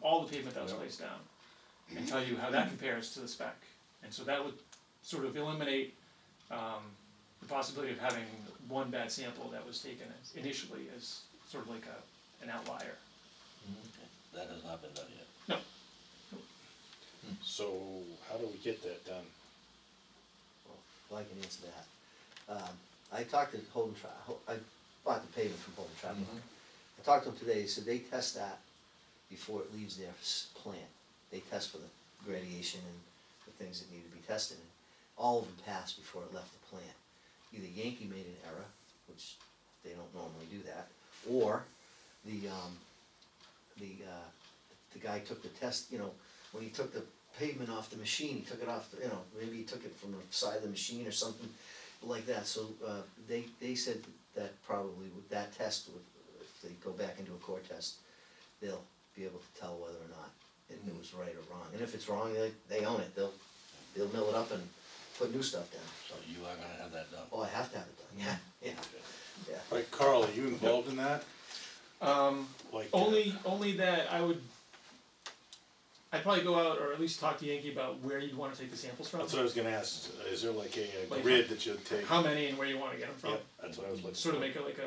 all the pavement that was placed down, and tell you how that compares to the spec. And so that would sort of eliminate the possibility of having one bad sample that was taken initially as sort of like an outlier. That has not been done yet. No. So how do we get that done? Well, I can answer that. I talked to Holden I bought the pavement from Holden Trapper. I talked to them today, they said they test that before it leaves their plant. They test for the gradation and the things that need to be tested. And all of them passed before it left the plant. Either Yankee made an error, which they don't normally do that, or the guy took the test, when he took the pavement off the machine, he took it off, maybe he took it from the side of the machine or something like that. So they said that probably with that test, if they go back into a core test, they'll be able to tell whether or not it was right or wrong. And if it's wrong, they own it. They'll mill it up and put new stuff down. So you are gonna have that done. Oh, I have to have it done. Yeah. Right, Carl, are you involved in that? Like, Only that I'd probably go out or at least talk to Yankee about where you'd wanna take the samples from. That's what I was gonna ask, is there like a Like grid that you'd take? How many and where you wanna get them from. Yep, that's what I was looking for. Sort of make it like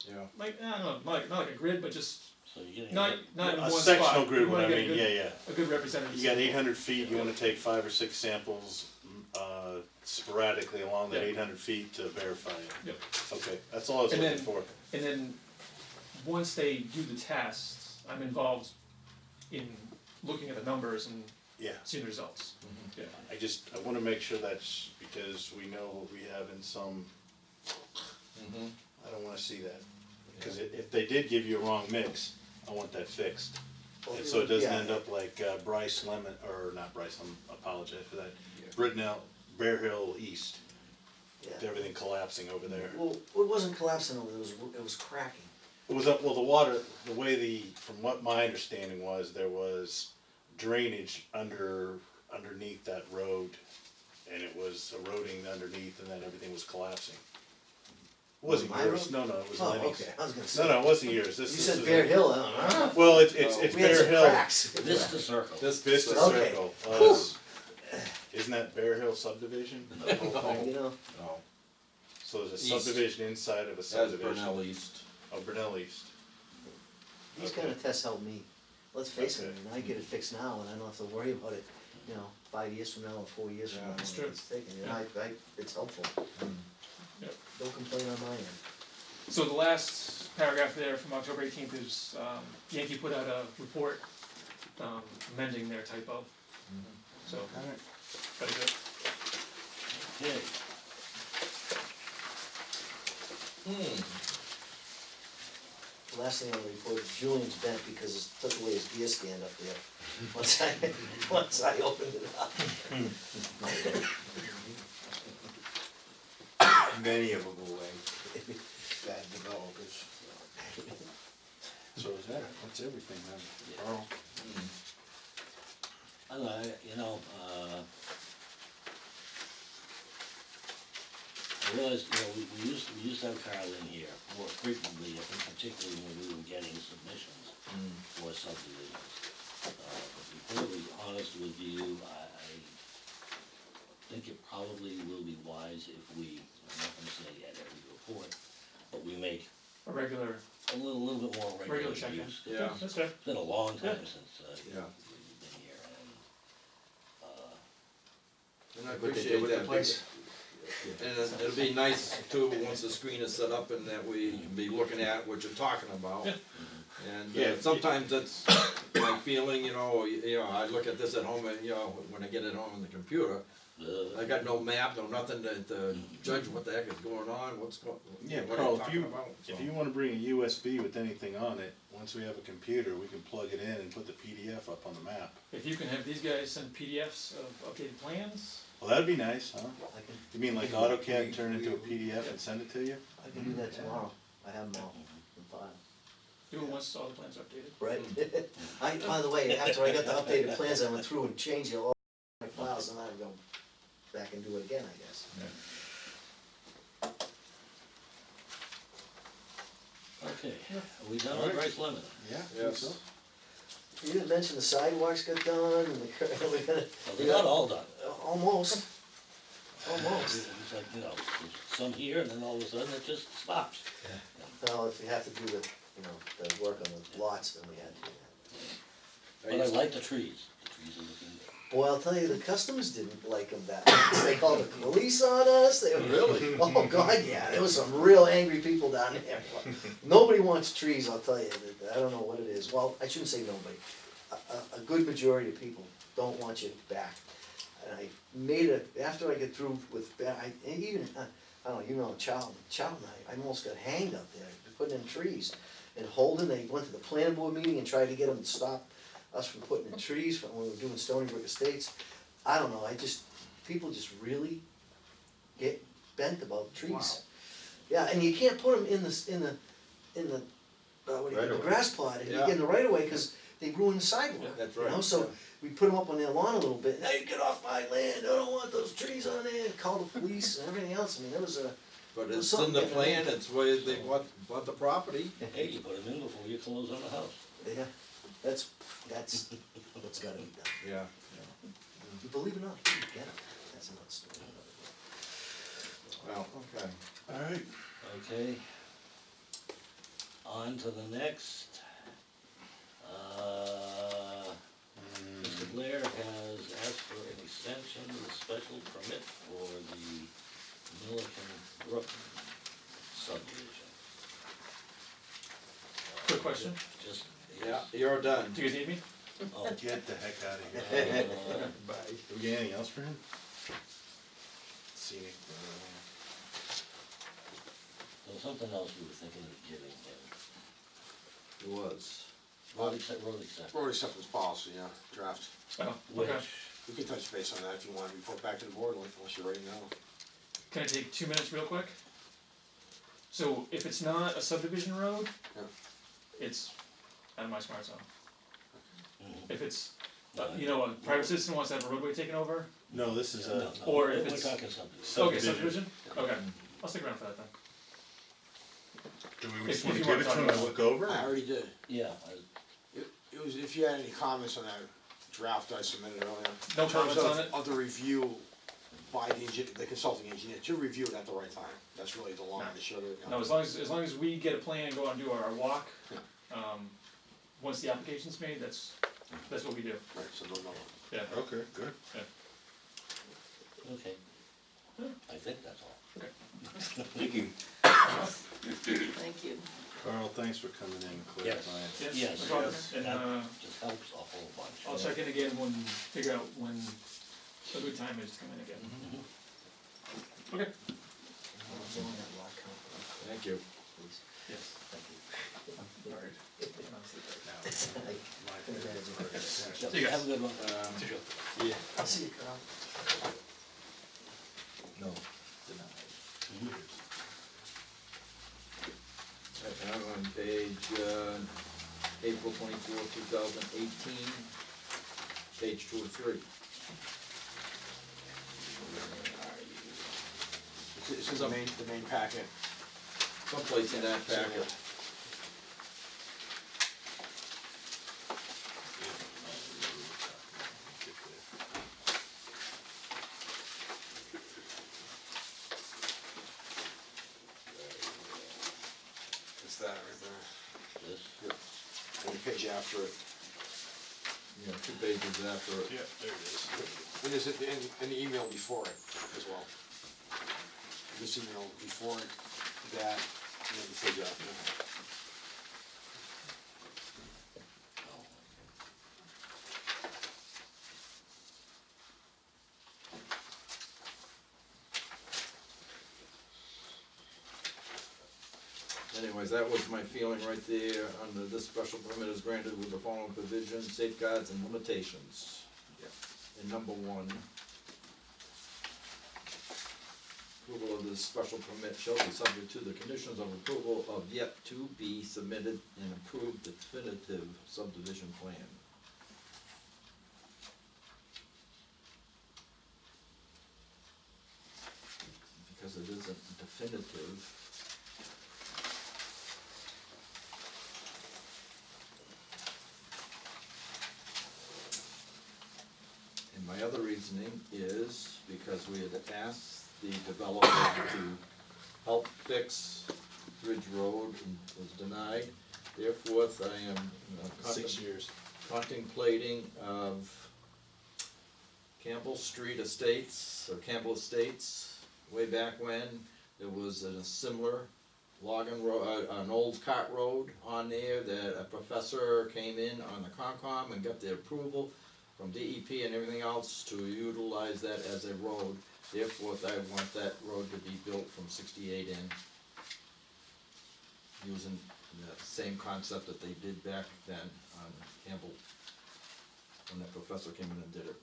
Yeah. I don't know, not like a grid, but just So you're getting. not in A one spot. sectional grid, You what wanna I get a mean, good- yeah. A good representative. You got sample. 800 feet, you wanna take 5 or 6 samples, sporadically along that Yeah. 800 feet to verify it. Yep. Okay, that's all I was And looking then- for. And then, once they do the tests, I'm involved in looking at the numbers and Yeah, seeing the results. Yeah. I wanna make sure that's, because we know what we have in some, I don't wanna see that. Cause if they did give you a wrong mix, I want that fixed. And so it doesn't end up like Brice Lemon, or not Brice, I apologize for that. Brittenell, Bear Hill East, with Yeah. everything collapsing over there. Well, it wasn't collapsing, it was cracking. It was up, well, the water, the way from what my understanding was, there was drainage underneath that road, and it was eroding underneath, and then everything was collapsing. It wasn't My yours, road? no, it was Oh, Lenny's. okay, I was gonna say. No, it wasn't yours, You this said is Bear Hill, I don't know. Well, it's We had Bear some Hill. cracks. Vista Circle. Vista Okay. Circle, isn't that Bear Hill subdivision? The whole thing? You know, No, So there's a East. subdivision inside of a that's subdivision. Burnell East. Oh, Brunel East. these Okay. kind of tests help me. Let's face it, Okay. I mean, I get it fixed now and I don't have to worry about it, 5 years from now or 4 years from Yeah, now. that's when true. it's taken, and it's helpful. Yep. Don't complain on my end. So the last paragraph there from October 18th is, Yankee put out a report, amending their typo. So, very good. Okay. The last thing I want to report is Julian's bent because it took away his deer stand up there. Once I opened it up. Many of them away, bad developers. So is that, that's everything then. Carl? I don't know, I realized, we used to have Carl in here more frequently, I think particularly when we were getting submissions for subdivisions. To be perfectly honest with you, I think it probably will be wise if we, I'm not gonna say at every report, but we make A regular, a little bit more regular regular check-in. use. Yeah. That's fair. It's been a long time Yeah. since, Yeah. you've been here, and, And I What they did appreciate with the that. place? And it'll be nice too, once the screen is set up and that we can be looking at what you're talking about. Yeah. And Yeah. sometimes that's my feeling, I look at this at home and, when I get it on the computer, I got no map, no nothing to judge what the heck is going on, what Yeah, are Carl, you if talking you, about? if So, you wanna bring a USB with anything on it, once we have a computer, we can plug it in and put the PDF up on the map. If you can have these guys send PDFs of updated plans, Well, that'd be nice, huh? I can, You mean like AutoCAD turn into a PDF and send it to you? I can do that tomorrow. I have them all in file. do it once all the plans are updated. Right? By the way, after I got the updated plans, I went through and changed all my files and I'd go back and do it again, I guess. okay, are we done with Brice Lemon? Yeah. Yes. You didn't mention the sidewalks got done and we're gonna, Well, they're not all done. almost. It's like, some here, and then all of a sudden it just stops. Well, if you have to do the work on the lots, then we had to. But I like the trees are looking good. Boy, I'll tell you, the customers didn't like them that much. They called the police on us, they were. Really? Oh, God, yeah, there was some real angry people down there. Nobody wants trees, I'll tell you, I don't know what it is, well, I shouldn't say nobody. A good majority of people don't want you back. And I made it, after I get through with, I don't know, Child and I almost got hanged up there, putting in trees. And Holden, they went to the planning board meeting and tried to get them to stop us from putting in trees when we were doing Stony Brook Estates. I don't know, people just really get bent about trees. Wow. Yeah, and you can't put them in the grass plot, and you get in the right of way, cause they ruin the sidewalk. That's You know, right. so we put them up on their lawn a little bit, hey, get off my land, I don't want those trees on there, call the police and everything else, I mean, there was a. But Well, it's in something the getting plan, in. it's where they want the property. Hey, you put them in before you close on the house. Yeah, that's what's gotta be done. Yeah. You believe it or not, you can get it, that's another story. Well, okay. Alright. Okay. On to the next. Mr. Blair has asked for an extension of the special permit for the Millikin Brook subdivision. Quick question, Just. Yeah, you're done. do you guys need me? Oh, Get the heck out of here. Bye. Do we get anything else for him? Scenic Road. there was something else we were thinking of giving him. It was. Road acceptance Road acceptance policy, yeah, draft. Oh, Which, okay. We can touch base on that if you want to report back to the board, unless you're ready now. Can I take 2 minutes real quick? So if it's not a subdivision road, Yeah. it's out of my smart zone. Mhm. If it's, you know, a private citizen wants to have a roadway taken over, No, this is a Or if We're it's- talking something. okay, subdivision, okay, I'll stick around for that then. do we If- just if wanna you give wanna it to talk him about to it. look over? I already did. Yeah, It was, if you had any comments on that draft I submitted earlier. No in terms comments on of- it? Of the review by the consulting engineer, to review it at the right time, that's really the long and the short of it. No, as long as we get a plan and go out and do our walk, Yeah. once the application's made, that's what we do, Right, so no. yeah. Okay, good. okay. I think that's all. Thank you. Thank you. Carl, thanks for coming in and Yes. clarifying. Yes, Yes, no problem. yes, And, that just helps a whole bunch. I'll check in again figure out when a good time is to come in again. Mhm. Okay, Zoning that lot count, Thank you. please. yes, thank you. I'm worried. I'm on sleep right now. I can imagine. See you guys. Have a good one. Yeah, I'll see you, Carl. no, Mhm. I'm on page, April 24, 2018, page 2 of 3. This is the main packet. Someplace in that packet. It's that right there. This, And the page after it. Yeah, 2 pages after it. Yeah, there it is. And there's and the email before it as well. This email before it, that, and then the page after. Anyways, that was my feeling right there, under this special permit is granted with the following provisions, safeguards and limitations. And number 1, approval of this special permit shall be subject to the conditions of approval of yet to be submitted and approved definitive subdivision plan. Because it isn't definitive, and my other reasoning is because we had asked the developer to help fix Ridge Road and was denied. Therefore, I am 6 years. contemplating of Campbell Street Estates, or Campbell Estates, way back when, there was a similar logging road, an old cart road on there that a professor came in on the Concom and got the approval from DEP and everything else to utilize that as a road. Therefore, I want that road to be built from 68 in, using the same concept that they did back then on Campbell, when that professor came in and did it.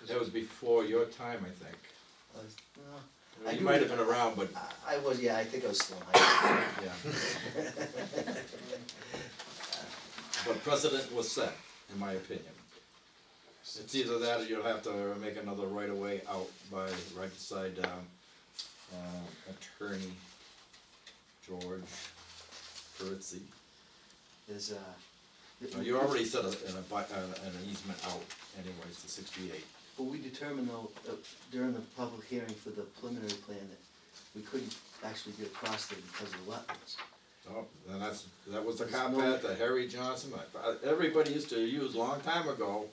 That was before your time, I think. I You do might have remember- been around, but, I was, yeah, I think I was still in high school. yeah. But precedent was set, in my opinion. It's either that or you'll have to make another right of way out by, right beside, Attorney George Perizzi. There's, No, you already set an easement out anyways to 68. But we determined though, during the public hearing for the preliminary plan that we couldn't actually get across there because of the wetlands. Oh, and that was the There's cop no- path that Harry Johnson, everybody used to use a long time ago,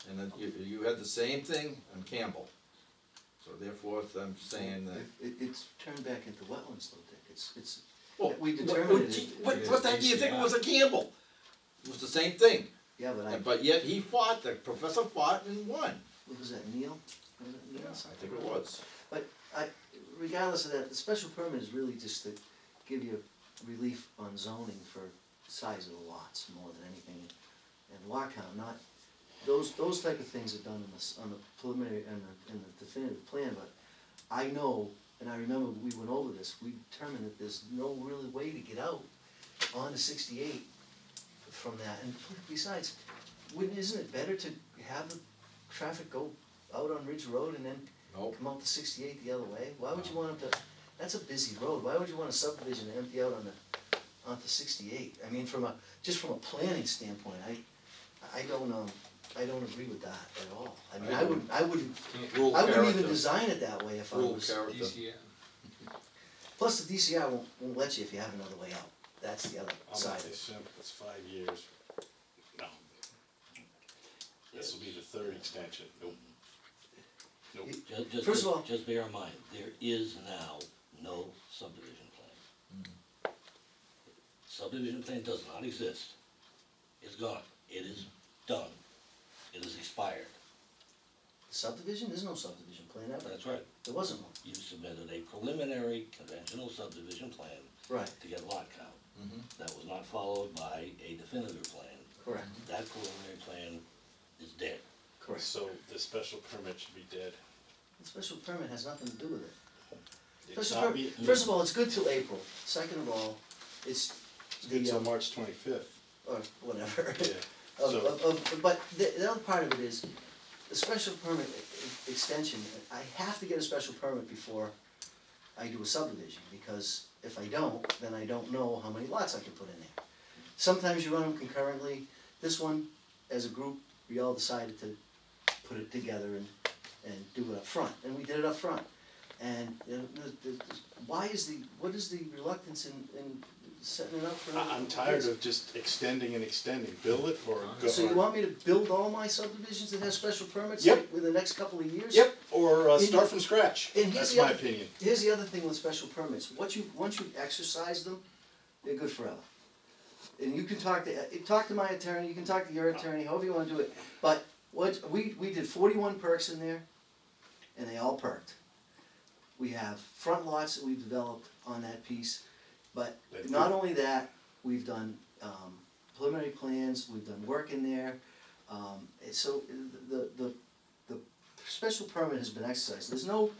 and then you had the same thing on Campbell. So therefore, I'm saying that. It's turned back into wetlands though, Dick, it's, Well, we determined it. What the heck do you think it was a Campbell? It was the same thing, Yeah, but but yet he fought, the professor fought and won. what was that, Neil? Was it Neil? I think it was. But regardless of that, the special permit is really just to give you relief on zoning for size of the lots more than anything. And lot count, not those type of things are done in this, on the preliminary and the definitive plan, but I know, and I remember we went over this, we determined that there's no really way to get out onto 68 from that, and besides, isn't it better to have the traffic go out on Ridge Road and then Nope. come out to 68 the other way? Why would you want them to, that's a busy road, why would you want a subdivision to empty out onto 68? I mean, just from a planning standpoint, I don't agree with that at all. I mean, I wouldn't Rule even character. design it that way if I Rule was. character. Plus, the DCR won't let you if you have another way out. That's the other I'll side make of this it. simple, it's 5 years. No. This will be the third extension, nope. Nope. First of all- Just bear in mind, there is now no subdivision plan. Subdivision plan does not exist. It's gone. It is done. It is expired. Subdivision, there's no subdivision plan ever. That's right. There wasn't one. You submitted a preliminary conventional subdivision plan Right, to get lot count. Mhm. That was not followed by a definitive plan. correct, That preliminary plan is dead. correct. So the special permit should be dead. The special permit has nothing to do with it. It's Special not permit, be- first of all, it's good till April. Second of all, it's It's good the, till March 25th. or whatever. Yeah. So, But the other part of it is, the special permit extension, I have to get a special permit before I do a subdivision, because if I don't, then I don't know how many lots I can put in there. Sometimes you run them concurrently. This one, as a group, we all decided to put it together and do it up front, and we did it up front. And, you know, what is the reluctance in setting it up for? I'm tired of just extending and extending, build it or go. So you want me to build all my subdivisions that have special permits? Yep. Like, within the next couple of years? Yep, or And- start from scratch, And here's that's the my other, opinion. here's the other thing with special permits, once you exercise them, they're good forever. And you can talk to my attorney, you can talk to your attorney, however you wanna do it, but we did 41 perks in there, and they all perked. We have front lots that we've developed on that piece, but That's not good. only that, we've done preliminary plans, we've done work in there. And so the special permit has been exercised, there's no,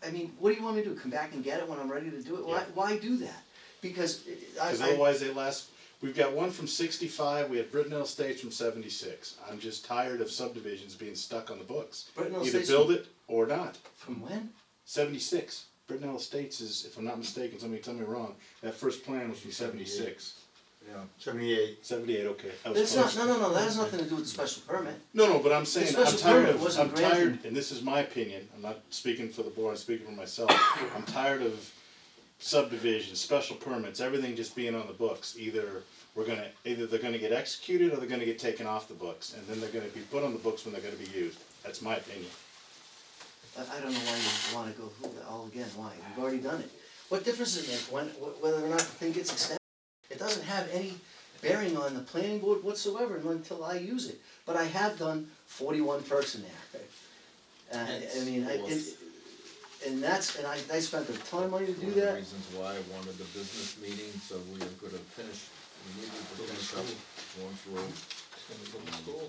I mean, what do you want me to do, come back and get it when I'm ready to do it? Yeah. Why do that? Because Cause otherwise they last, we've got one from 65, we had Brittenell Estates from 76. I'm just tired of subdivisions being stuck on the books. Brittenell Either Estates build it or not. from when? 76. Brittenell Estates is, if I'm not mistaken, somebody tell me wrong, that first plan was from 76. Yeah. 78. 78, okay. I was That's not, close. no, that has nothing to do with the special permit. No, but I'm saying, special I'm tired permit of, wasn't I'm tired, granted. and this is my opinion, I'm not speaking for the board, I'm speaking for myself. I'm tired of subdivisions, special permits, everything just being on the books. Either they're gonna get executed or they're gonna get taken off the books, and then they're gonna be put on the books when they're gonna be used. That's my opinion. I don't know why you wanna go through that all again, why? You've already done it. What difference does it make whether or not the thing gets extended? It doesn't have any bearing on the planning board whatsoever until I use it. But I have done 41 perks in there. I mean, and I spent a ton of money to do One of the that. reasons why I wanted the business meeting, so we could have finished, we needed to finish up going through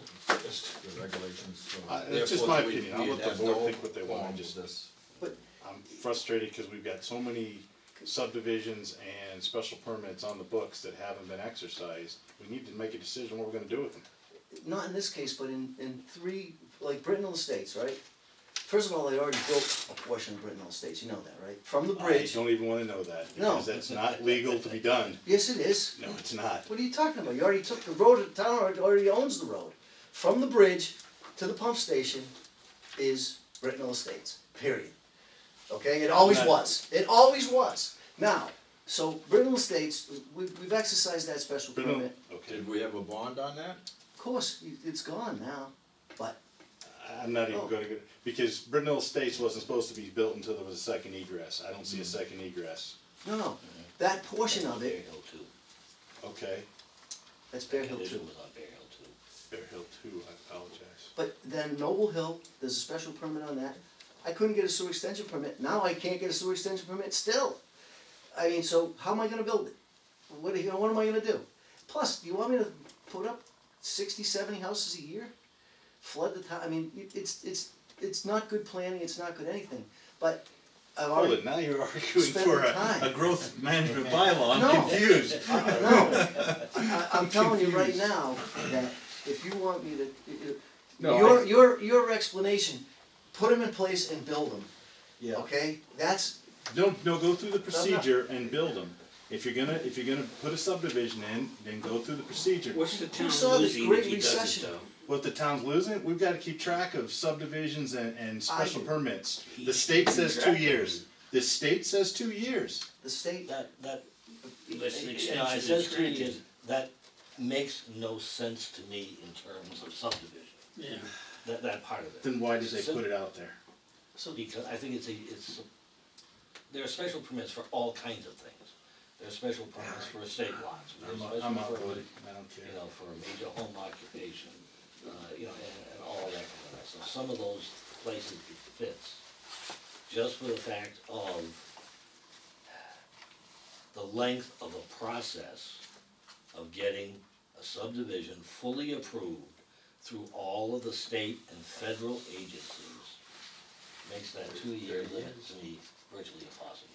the regulations, so. It's just therefore, my we- opinion. I'll we let the have board no think what they want. qualm Just- with this. I'm frustrated because we've got so many subdivisions and special permits on the books that haven't been exercised. We need to make a decision what we're gonna do with them. Not in this case, but in three, like Brittenell Estates, right? First of all, they already built a portion of Brittenell Estates, you know that, right? From the I bridge. don't even wanna know that, No. because that's not legal to be done. Yes, it is. No, it's not. What are you talking about? You already took the road, the town already owns the road. From the bridge to the pump station is Brittenell Estates, period. Okay, it always Right. was, it always was. Now, so Brittenell Estates, we've exercised that special permit. Okay, Did we have a bond on that? Of course, it's gone now, but, I'm not even Oh. gonna go, because Brittenell Estates wasn't supposed to be built until there was a second egress. I don't see a second egress. no, that portion of Bear it, Hill too. Okay, that's Bear Hill Condition too. was on Bear Hill too. Bear Hill 2, I apologize. But then Noble Hill, there's a special permit on that. I couldn't get a sewer extension permit, now I can't get a sewer extension permit still. I mean, so how am I gonna build it? What am I gonna do? Plus, do you want me to put up 60, 70 houses a year? Flood the town, I mean, it's not good planning, it's not good anything, but I've Hold already. it, now you're arguing Spend for the time. a growth management bylaw, No. I'm confused. No, I'm telling you right now, that if you want me to, No, your explanation, put them in place and build them, Yeah, okay? That's, no, go through the procedure and build them. If you're gonna put a subdivision in, then go through the procedure. What's the town saw this losing Great if he does it Recession? though? What the town's losing, we've gotta keep track of subdivisions and special I- permits. The state says 2 years. The state says 2 years. the state, That, Unless an you know, extension it says is 2 years, granted. that makes no sense to me in terms of subdivision, Yeah. that part of it. Then why did they put it out there? Because I think there are special permits for all kinds of things. There are special permits for estate lots, there are special I'm out with permits, it, I don't care. you know, for a major home occupation, you know, and all that kind of stuff. Some of those places it fits, just for the fact of the length of a process of getting a subdivision fully approved through all of the state and federal agencies, makes that 2-year limit to me virtually impossible.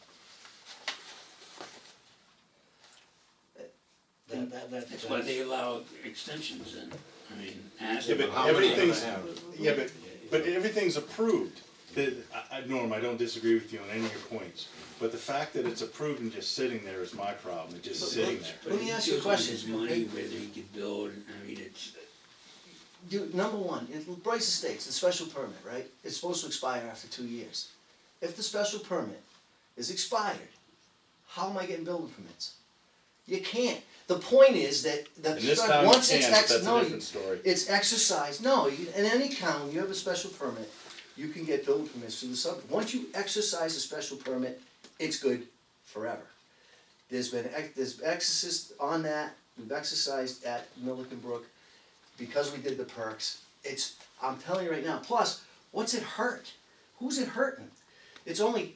That's why they allow extensions in, I mean, ask Yeah, them but how many. everything's, yeah, but everything's approved. Norm, I don't disagree with you on any of your points, but the fact that it's approved and just sitting there is my problem, it's just sitting there. But Let me he ask you a feels like question, his money, okay? whether he could build, I mean, it's, number one, Brice Estates, the special permit, right? It's supposed to expire after 2 years. If the special permit is expired, how am I getting building permits? You can't. The point is that In this town, you once it's can, but that's a no, different story. it's exercised, no, in any town, you have a special permit, you can get building permits through the sub, once you exercise a special permit, it's good forever. There's exercise on that, we've exercised at Millikin Brook, because we did the perks, I'm telling you right now, plus, what's it hurt? Who's it hurting? It's only,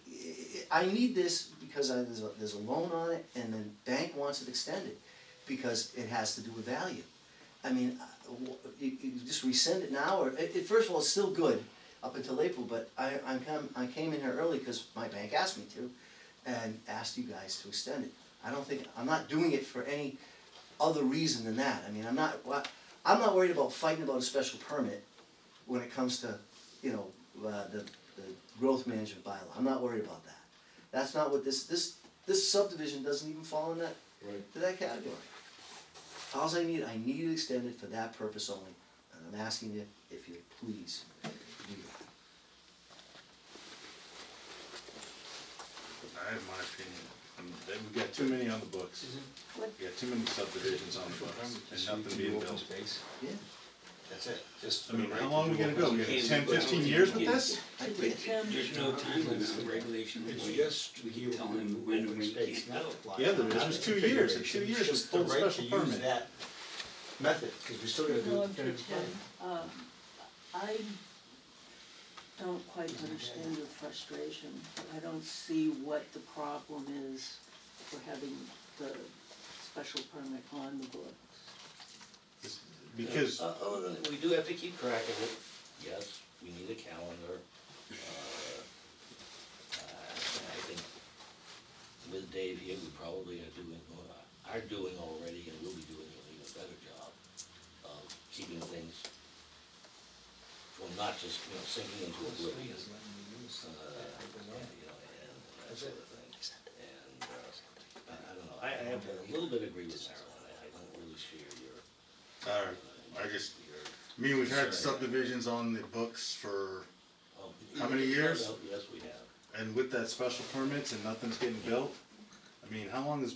I need this because there's a loan on it and the bank wants it extended, because it has to do with value. I mean, you just rescind it now, or, first of all, it's still good up until April, but I came in here early because my bank asked me to, and asked you guys to extend it. I'm not doing it for any other reason than that. I mean, I'm not worried about fighting about a special permit when it comes to, you know, the growth management bylaw. I'm not worried about that. That's not what this subdivision doesn't even fall in that, to that category. Alls I need it extended for that purpose only, and I'm asking you if you please do that. I have my opinion. We've got too many on the books. What, We got too many subdivisions on the books, and nothing being built. Yeah, That's it, just. I mean, how long are we gonna go? We got 10, 15 years with this? I but did. there's no time limit on regulation, we just, we can tell him when and when he can't build. Yeah, there is 2 years, and 2 years was full special permit. That method, cause we still gotta do no, it. I'm for Tim, I don't quite understand your frustration. I don't see what the problem is for having the special permit on the books. Because, We do have to keep track of it, yes, we need a calendar. I think with Dave here, we probably are doing already, and will be doing an even better job of keeping things from not just, you know, sinking into oblivion. You know, and that sort of thing. And, I don't know, I have to a little bit agree with Marilyn, I don't really share your. I mean, we've had subdivisions on the books for, Oh, How many years? Yes, we have. and with that special permits and nothing's getting built, I mean, how long has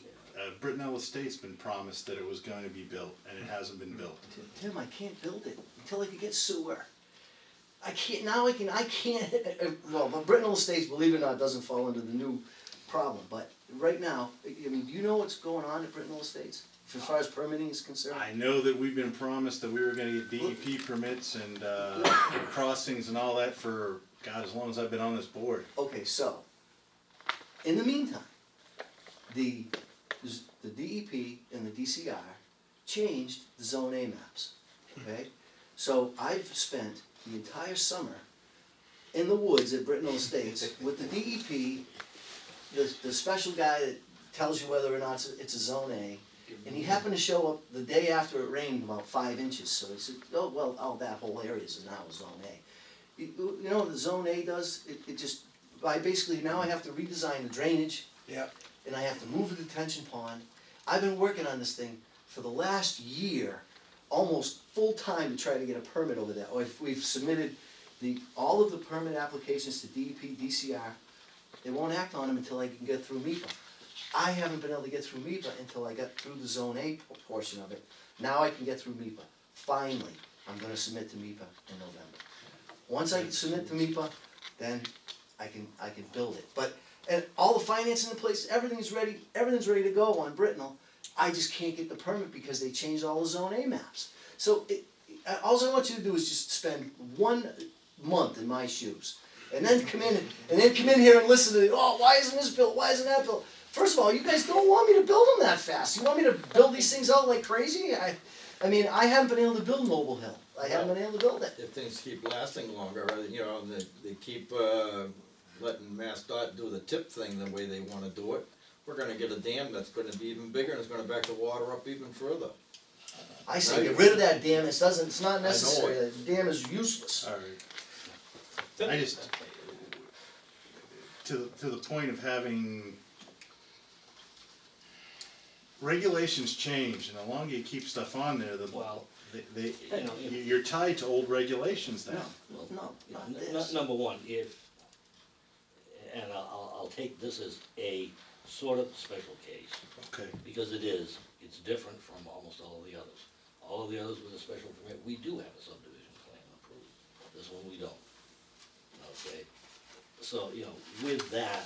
Brittenell Estates been promised that it was going to be built, and it hasn't been built? Tim, I can't build it until I can get sewer. I can't, well, but Brittenell Estates, believe it or not, doesn't fall under the new problem, but right now, I mean, do you know what's going on at Brittenell Estates, as far as permitting is concerned? I know that we've been promised that we were gonna get DEP permits and crossings and all that for, God, as long as I've been on this board. Okay, so, in the meantime, the DEP and the DCR changed the Zone A maps. okay? So I've spent the entire summer in the woods at Brittenell Estates with the DEP, the special guy that tells you whether or not it's a zone A. And he happened to show up the day after it rained about 5 inches, so he said, oh, well, that whole area is now a zone A. You know what the zone A does? It just, basically now I have to redesign the drainage. Yep. And I have to move the detention pond. I've been working on this thing for the last year, almost full-time to try to get a permit over there. We've submitted all of the permit applications to DEP, DCR. They won't act on them until I can get through MEPA. I haven't been able to get through MEPA until I got through the Zone A portion of it. Now I can get through MEPA. Finally, I'm gonna submit to MEPA in November. Once I submit to MEPA, then I can build it. But, and all the financing in place, everything's ready to go on Brittenell. I just can't get the permit because they changed all the Zone A maps. So, all I want you to do is just spend 1 month in my shoes. And then come in here and listen to, oh, why isn't this built, why isn't that built? First of all, you guys don't want me to build them that fast. You want me to build these things out like crazy? I mean, I haven't been able to build Noble Hill. I haven't been able to build it. If things keep lasting longer, you know, they keep letting MassDOT do the tip thing the way they wanna do it, we're gonna get a dam that's gonna be even bigger and it's gonna back the water up even further. I say get rid of that dam. It's not necessary. it. The dam is useless. Alright. I just, to the point of having, regulations change, and the longer you keep stuff on there, the, Well, you're tied to old regulations now. well, No, you know, not this. number one, and I'll take this as a sort of special case, Okay. because it's different from almost all of the others. All of the others with a special permit, we do have a subdivision plan approved, this one we don't. Okay, so, you know, with that,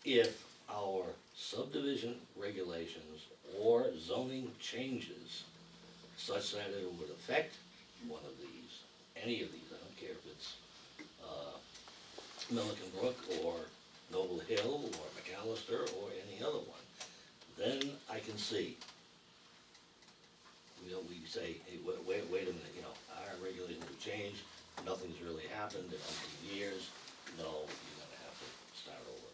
if our subdivision regulations or zoning changes such that it would affect one of these, any of these, I don't care if it's, Millikin Brook or Noble Hill or McAllister or any other one, then I can see. You know, we say, hey, wait a minute, you know, our regulations have changed, nothing's really happened in 100 years, no, you're gonna have to start over.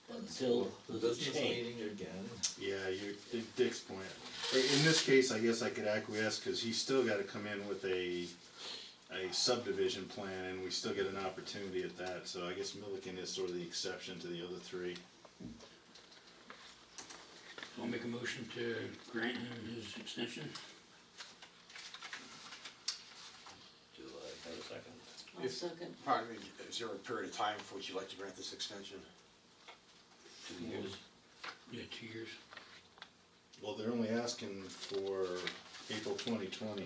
But until The there's a business change. meeting again. Yeah, Dick's point. In this case, I guess I could acquiesce, cause he's still gotta come in with a subdivision plan, and we still get an opportunity at that, so I guess Millikin is sort of the exception to the other three. I'll make a motion to grant him his extension. Do I have a second? I'll second. Pardon me, is there a period of time for which you'd like to grant this extension? 2 years? Yeah, 2 years. Well, they're only asking for April 2020.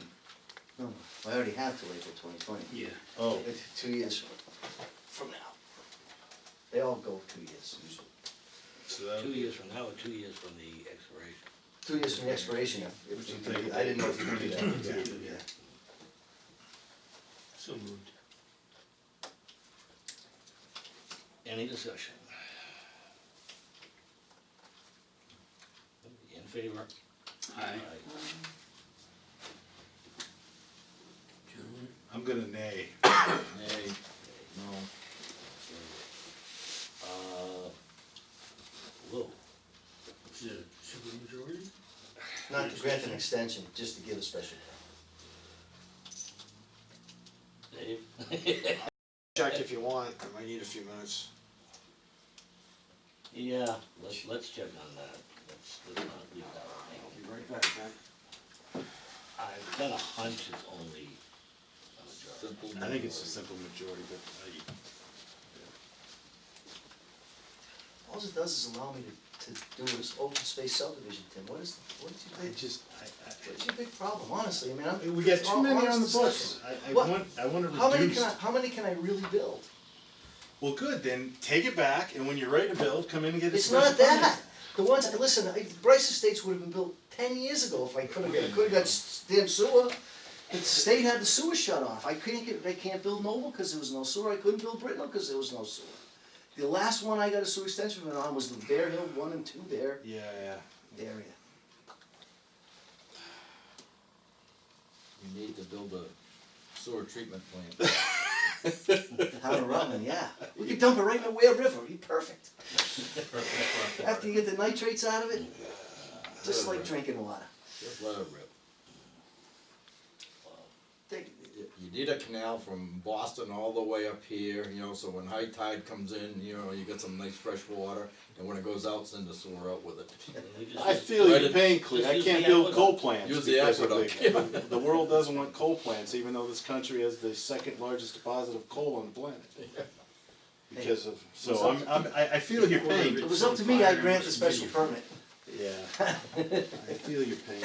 No, I already have till April 2020. Yeah. Oh, 2 years from now. They all go 2 years usually. so that. 2 years from now or 2 years from the expiration? 2 years from the expiration, if you can, I didn't know if you could do that. Yeah. So moved. Any discussion? In favor? Aye. Gentlemen, I'm gonna nay. Nay, no. Lou, is it a super majority? Not to grant an extension, just to give a special permit. Dave? Check if you want, I might need a few minutes. Yeah, let's check on that. Let's not leave that I'll on. be right back, man. I've got a hunch it's only a majority. Simple. I think it's a simple majority, but All it does is allow me to do this open space subdivision, Tim. What's your big problem, honestly? I mean, we got too many on the discussion. books. What? I wanna How many reduce. how many can I really build? Well, good, then take it back, and when you're ready to build, come in and get a It's special not permit. that. The ones, listen, Brice Estates would have been built 10 years ago if I could've got damn sewer. The state had the sewer shut off. I can't build Noble because there was no sewer. I couldn't build Brittenell because there was no sewer. The last one I got a sewer extension permit on was the Bear Hill 1 and 2 there Yeah. area. You need to build a sewer treatment plant. Town of Rutland, yeah. We could dump it right in the Ware River, it'd be perfect. After you get the nitrates out of it, just like drinking water. Just let it rip. Take- You need a canal from Boston all the way up here, you know, so when high tide comes in, you know, you get some nice fresh water, and when it goes out, send the sewer out with it. I feel Right, your pain, Cleve. I just can't use the build aqueduct. coal plants Use the because of aqueduct. the world doesn't want coal plants, even though this country has the second largest deposit of coal on the planet. Because of, so I feel your pain. If it was up to me, I'd grant the special permit. Yeah, I feel your pain.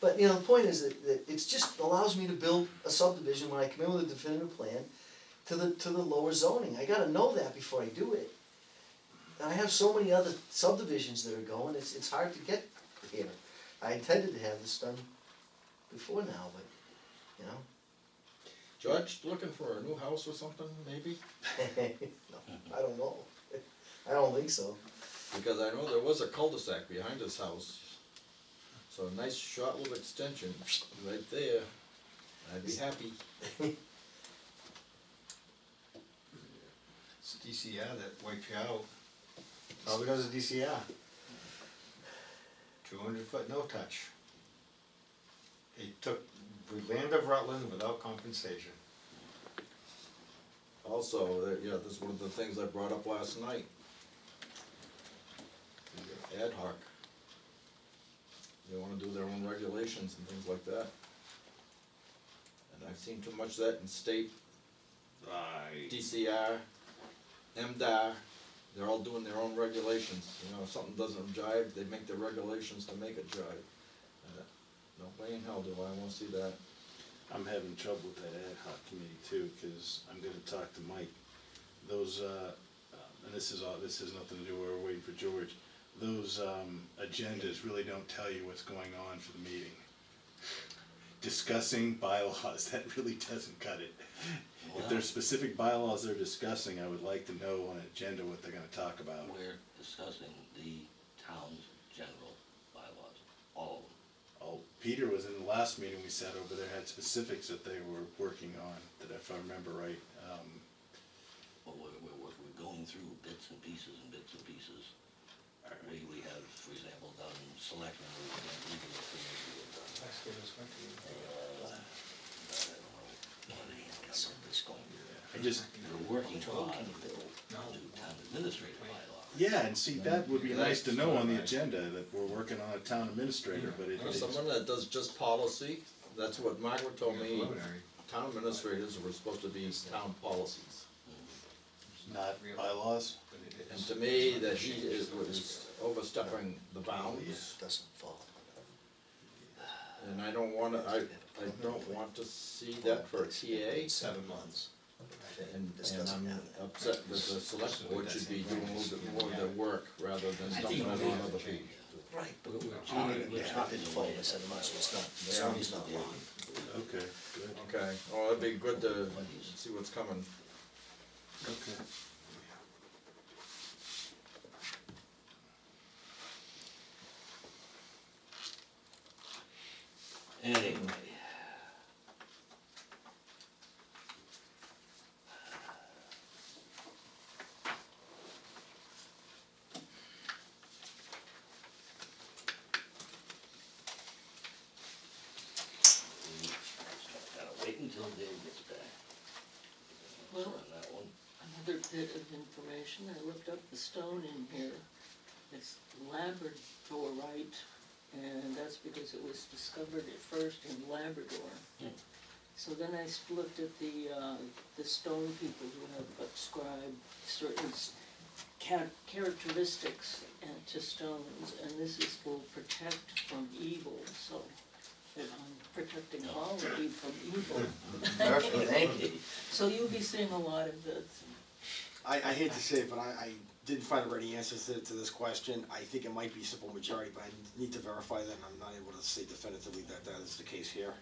But, you know, the point is that it's just allows me to build a subdivision when I come in with a definitive plan to the lower zoning. I gotta know that before I do it. And I have so many other subdivisions that are going, it's hard to get here. I intended to have this done before now, but, you know. Judge, looking for a new house or something, maybe? No, I don't know. I don't think so. Because I know there was a cul-de-sac behind his house. So a nice short little extension right there. I'd be happy. It's DCR that wiped you out. All because of DCR. 200-foot no touch. They took the land of Rutland without compensation. Also, yeah, this is one of the things I brought up last night. Ad hoc. They wanna do their own regulations and things like that. And I've seen too much of that in state, DCR, MDR, they're all doing their own regulations. You know, if something doesn't jive, they make their regulations to make it jive. No way in hell do I wanna see that. I'm having trouble with that ad hoc committee too, cause I'm gonna talk to Mike. Those, and this has nothing to do, we're waiting for George. Those, agendas really don't tell you what's going on for the meeting. Discussing bylaws, that really doesn't cut it. If there's specific bylaws they're discussing, I would like to know on an agenda what they're gonna talk about. We're discussing the town's general bylaws, all of them. Oh, Peter was in the last meeting we sat over there, had specifics that they were working on, that if I remember right, But we're going through bits and pieces and bits and pieces. We have, for example, done selectmen, we've done legal information, we've done, I don't know, I just, we're working on the town administrator bylaw. yeah, and see, that would be nice to know on the agenda, that we're working on a town administrator, but it's Someone that does just policy, that's what Margaret told me, Preliminary. town administrators were supposed to be town policies. not bylaws. And to me, that he was overstepping the bounds, Doesn't fall. and I don't don't want to see that for a TA. 7 months. And This I'm doesn't happen. upset that the select board should be doing a little bit more of their work rather than dumping it on other people. Right, but We're yeah, it didn't fall in 7 months, so it's not, the zoning not long. Okay, good, Okay, well, it'd be good to see what's coming. okay. Anyway. Gotta wait until Dave gets back. Well- On that one. Another bit of information, I looked up the stone in here. It's labradorite, and that's because it was discovered at first in Labrador. Hmm. So then I looked at the stone people who have ascribed certain characteristics to stones, and this is will protect from evil, so that I'm protecting all of you from evil. Perfect, thank you. So you'll be seeing a lot of this. I hate to say it, but I didn't find ready answers to this question. I think it might be simple majority, but I need to verify that, and I'm not able to say definitively that that is the case here.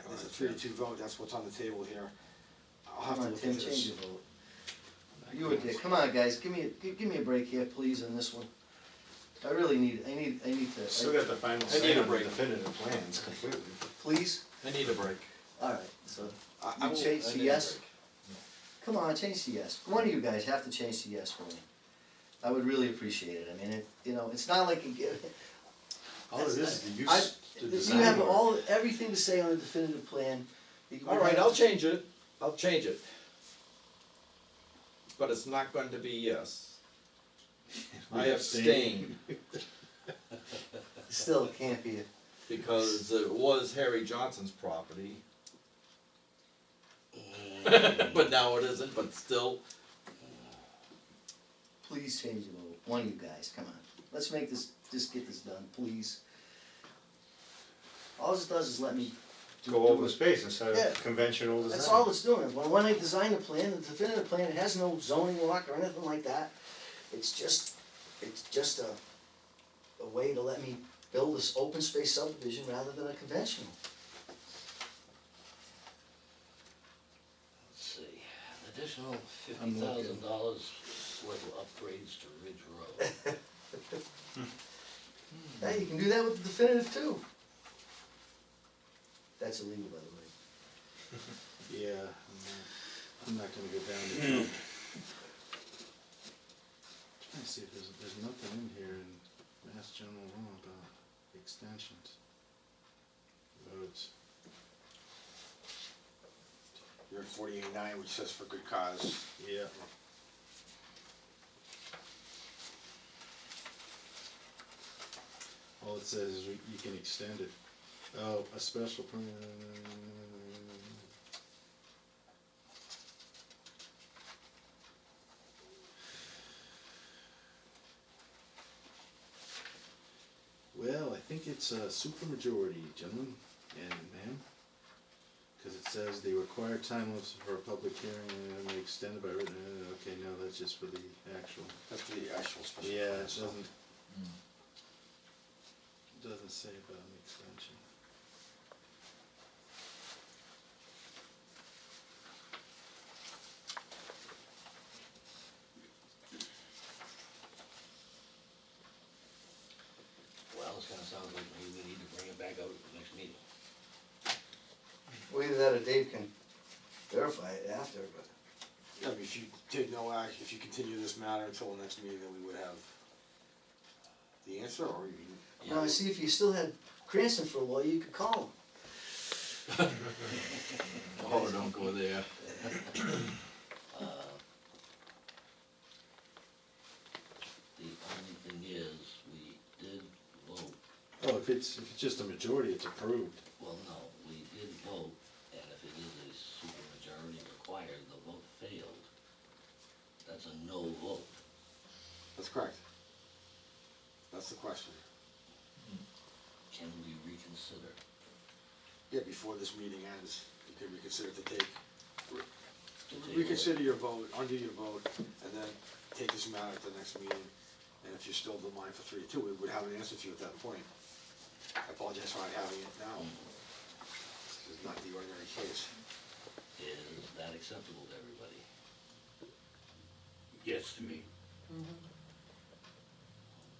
There's a 3-2 vote, that's what's on the table here. I'll have Come to on, look Tim, into change this. your vote. You were there, come on, guys, give me a break here, please, on this one. I really need to, Still got the final I say need a on the break. definitive plans completely. please, I need a break. alright, so, I you will- change I to need a yes? break. Come on, change to yes. One of you guys have to change to yes for me. I would really appreciate it. I mean, it's not like All it is the I- use, the if design you have work. everything to say on a definitive plan. you would Alright, have- I'll change it, But it's not going to be yes. I abstain, Still, it can't be, because it was Harry Johnson's property, Mm, but now it isn't, but still. please change the vote. One of you guys, come on. Let's make this, just get this done, please. All this does is let me Go over the space instead Yeah. of conventional design. That's all it's doing. When I design the plan, the definitive plan, it has no zoning lock or anything like that. It's just a way to let me build this open space subdivision rather than a conventional. Let's see, additional $50,000 worth of upgrades to Ridge Road. Hey, you can do that with the definitive too. That's illegal, by the way. Yeah, I'm not gonna go down the road. Trying to see if there's nothing in here in Mass General Law about extensions. Roads. You're at 48.9, which says for good cause. Yeah. All it says is you can extend it. Oh, a special permit. Well, I think it's a supermajority, gentlemen and ma'am. Cause it says the required time limits for a public hearing may be extended by written, okay, no, that's just for the actual. That's for the actual special. Yeah, permit, it so. doesn't say about an extension. Well, this kinda sounds like maybe we need to bring it back out at the next meeting. Well, either that or Dave can verify it after, but. Yeah, I mean, if you take no action, if you continue this matter until the next meeting, then we would have the answer, or you. Now, I see if you still had Cranston for a while, you could call him. Oh, don't go there. The only thing is, we did vote, Oh, if it's just a majority, it's approved. well, no, we did vote, and if it is a supermajority required, the vote failed. That's a no vote. That's correct. That's the question. Can we reconsider? Yeah, before this meeting ends, you can reconsider to take, To table it? reconsider your vote, undo your vote, and then take this matter at the next meeting. And if you're still of the mind for 3-2, we would have an answer to you at that point. I apologize for not having it now. This is not the ordinary case. Is that acceptable to everybody? Yes, to me.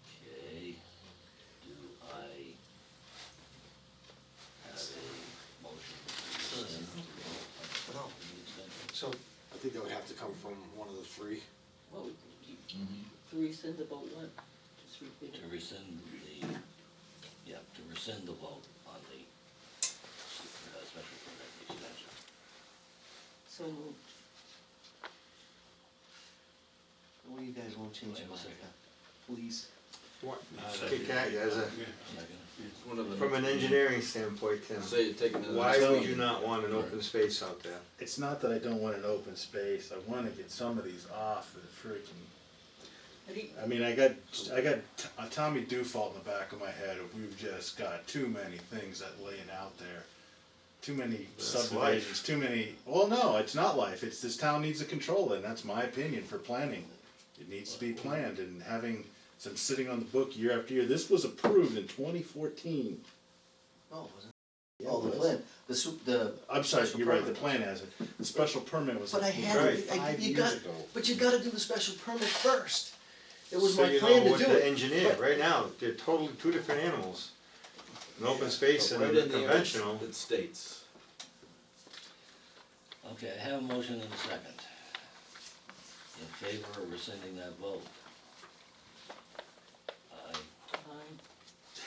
Okay, do I have a motion to rescind the vote No. on the extension? So, I think that would have to come from one of the three. Well, to rescind the vote, what? Just repeat To it. rescind to rescind the vote on the special permit extension. So moved. what do you guys wanna change Wait your a mind second. about? Please? Kick at you as a, Second? It's one of the. from an engineering standpoint, Tim, Say you're taking it. why would you not want an open space out there? It's not that I don't want an open space, I wanna get some of these off the freaking. I mean, I got a Tommy default in the back of my head of we've just got too many things that laying out there. Too many That's subdivisions, life. too many, well, no, it's not life, it's this town needs to control it, and that's my opinion for planning. It needs to be planned, and having some sitting on the book year after year, this was approved in 2014. No, it wasn't. Oh, the plan, the I'm sorry, special you're right, the permit. plan has it, the special permit was But I approved had, Right. to- I- 5 you years got, ago. but you gotta do the special permit first. It was So my you plan know to what do the it. engineer, right now, they're totally two different animals. An open space and Right a in there, conventional. it states. Okay, I have a motion and a second. In favor of rescinding that vote? Aye.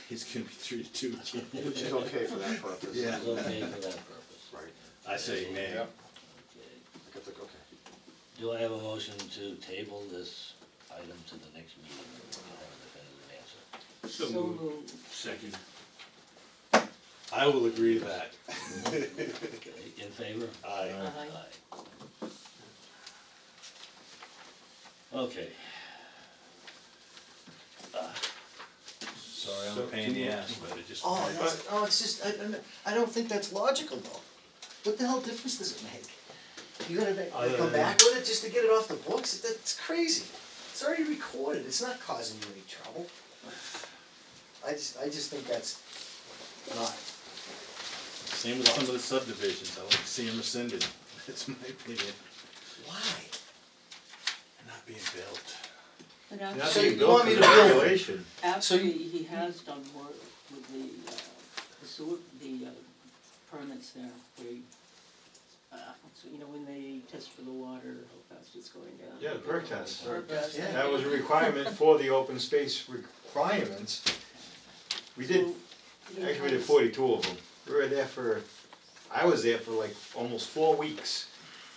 It's gonna be 3-2. Which is okay for that purpose. Yeah. It's okay for that purpose. Right. I say nay. Okay. Okay. Do I have a motion to table this item to the next meeting, or we can have a definitive answer? So moved. Second. I will agree to that. Okay, in favor? Aye. Aye. Okay. Sorry, I'm a pain in the ass, but it just. It's just, I don't think that's logical though. What the hell difference does it make? You gotta come back with it just to get it off the books? That's crazy. It's already recorded, it's not causing you any trouble. I just think that's not. Same with some of the subdivisions, I like to see them rescinded, that's my opinion. Why? They're not being built. And Not So actually, being you want built me for to the build- regulation. actually, he has done work with the sewer, the permits there, where he, so, you know, when they test for the water, how fast it's going down. Yeah, the perk test. Perk test. Yeah. That was a requirement for the open space requirements. We did, So he actually we did has- 42 of them. We were there I was there for like almost 4 weeks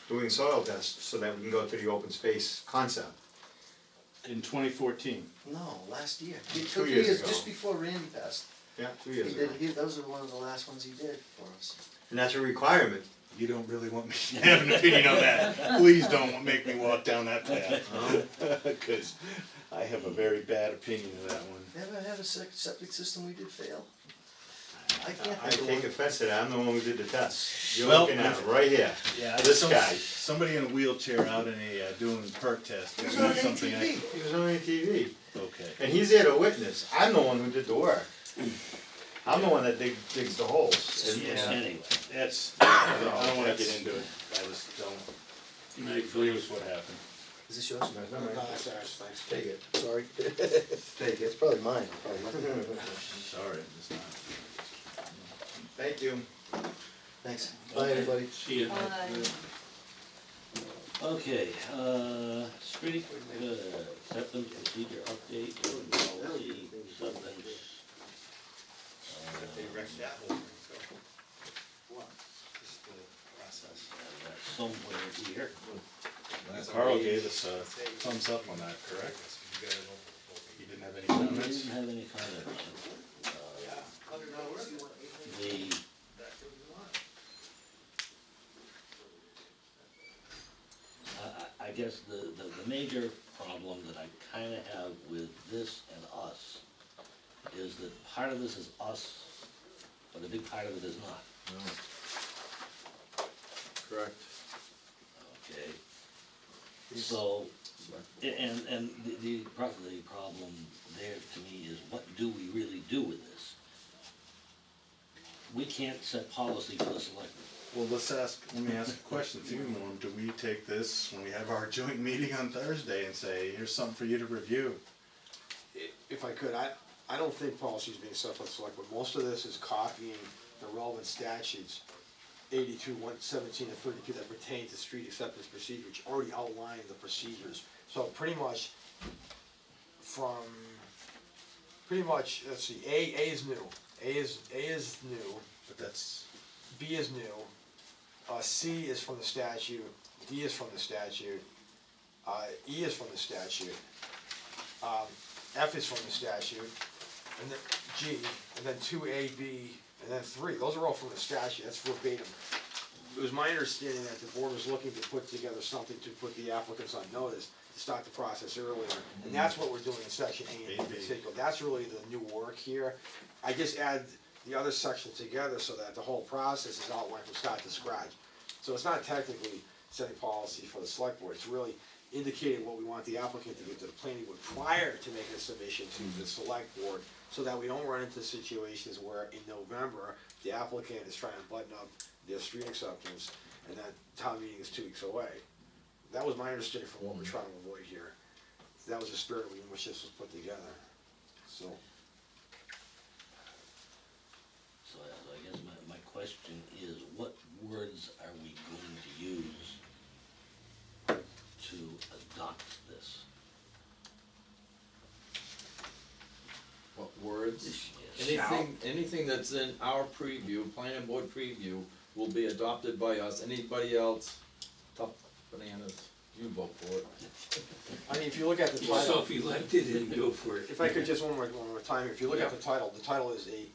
doing soil tests so that we can go to the open space concept. In 2014. No, last year. 2 years ago. Just before Randy passed. Yeah, 2 He years ago. did, those are one of the last ones he did for us. And that's a requirement. You don't really want me to have an opinion on that. Please don't make me walk down that path. Because I have a very bad opinion of that one. Never had a septic system we did fail. I can't I think of take one. offense to that, I'm the one who did the test. You're Well, looking at it right here. Yeah, This guy. Somebody in a wheelchair out in a, doing perk test. It was Is on that something I- ATV. He was on TV. Okay. And he's there to witness. I'm the one who did the work. I'm the one that digs the holes. And- Yeah. Anyway, That's, I don't wanna get into it. I just don't agree with what happened. Is this yours? No, that's ours, thanks. Take it. Sorry. Take it. It's probably mine. Sorry, it's not. Thank you. Thanks. Bye, everybody. See ya. okay, street, acceptance procedure update, policy, acceptance. That's somewhere here. Carl gave us a thumbs up on that, correct? He didn't have any I comments? didn't have any comment on it. I guess the major problem that I kinda have with this and us is that part of this is us, but a big part of it is not, Correct. okay? So, and the problem there to me is, what do we really do with this? We can't set policy for the selectmen. Well, let me ask a question to you, Norm. Do we take this, when we have our joint meeting on Thursday, and say, here's something for you to review? If I could, I don't think policy is being set by the select, but most of this is copying the relevant statutes, 82, 117, and 32, that pertain to street acceptance procedure, which already outline the procedures. So pretty much, let's see, A is new, A is new, But that's, B is new, C is from the statute, D is from the statute, E is from the statute, F is from the statute, and then G, and then 2A, B, and then 3, those are all from the statute, that's verbatim. It was my understanding that the board was looking to put together something to put the applicants on notice, to start the process earlier, and that's what we're doing in section A in particular, that's really the new work here. I just add the other sections together so that the whole process is outlined from start to scratch. So it's not technically setting policy for the select board, it's really indicating what we want the applicant to get to the planning board prior to making a submission to the select board, so that we don't run into situations where in November, the applicant is trying to button up their street acceptance, and that town meeting is 2 weeks away. That was my understanding from what we're trying to avoid here. that was the spirit in which this was put together, so. So I guess my question is, what words are we going to use to adopt this? What words? Yes. Anything that's in our preview, planning board preview, will be adopted by us. Anybody else, tough bananas, you vote for it. I mean, if you look at the You're title, self-elected and go for it. if I could just one more time, if you look at the title is a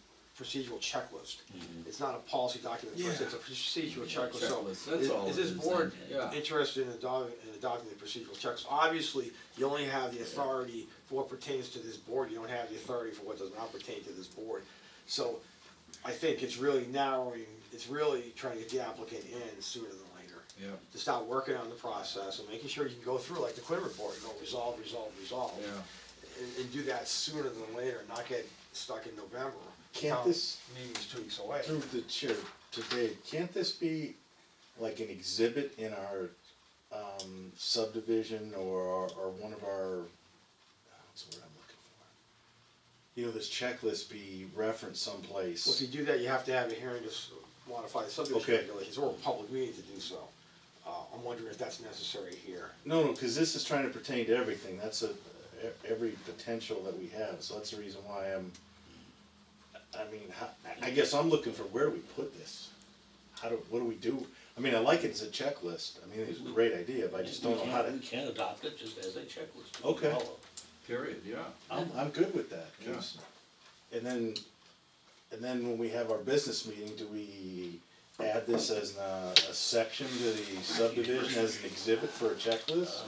procedural checklist. Mhm. It's not a policy document, per se, it's a procedural checklist, so Checklist, that's all is it this is board then, yeah. interested in adopting the procedural checks? Obviously, you only have the authority for what pertains to this board, you don't have the authority for what does not pertain to this board. So, I think it's really narrowing, it's really trying to get the applicant in sooner than later. Yeah. To start working on the process and making sure you can go through like the Quinn report, resolve. Yeah. And do that sooner than later, not get stuck in November. Can't Town this- meeting's 2 weeks away. Through the chair to Dave, can't this be like an exhibit in our subdivision or one of our, what's the word I'm looking for? You know, this checklist be referenced someplace. Well, if you do that, you have to have a hearing to modify the subdivision Okay. regulations, or a public meeting to do so. I'm wondering if that's necessary here. No, cause this is trying to pertain to everything, that's every potential that we have, so that's the reason why I guess I'm looking for where do we put this? What do we do? I mean, I like it as a checklist, I mean, it's a great idea, but I just don't know how to. We can adopt it just as a checklist. to Okay. follow. Period, yeah. I'm good with that, 'cause- and then when we have our business meeting, do we add this as a section to the subdivision as an exhibit for a checklist?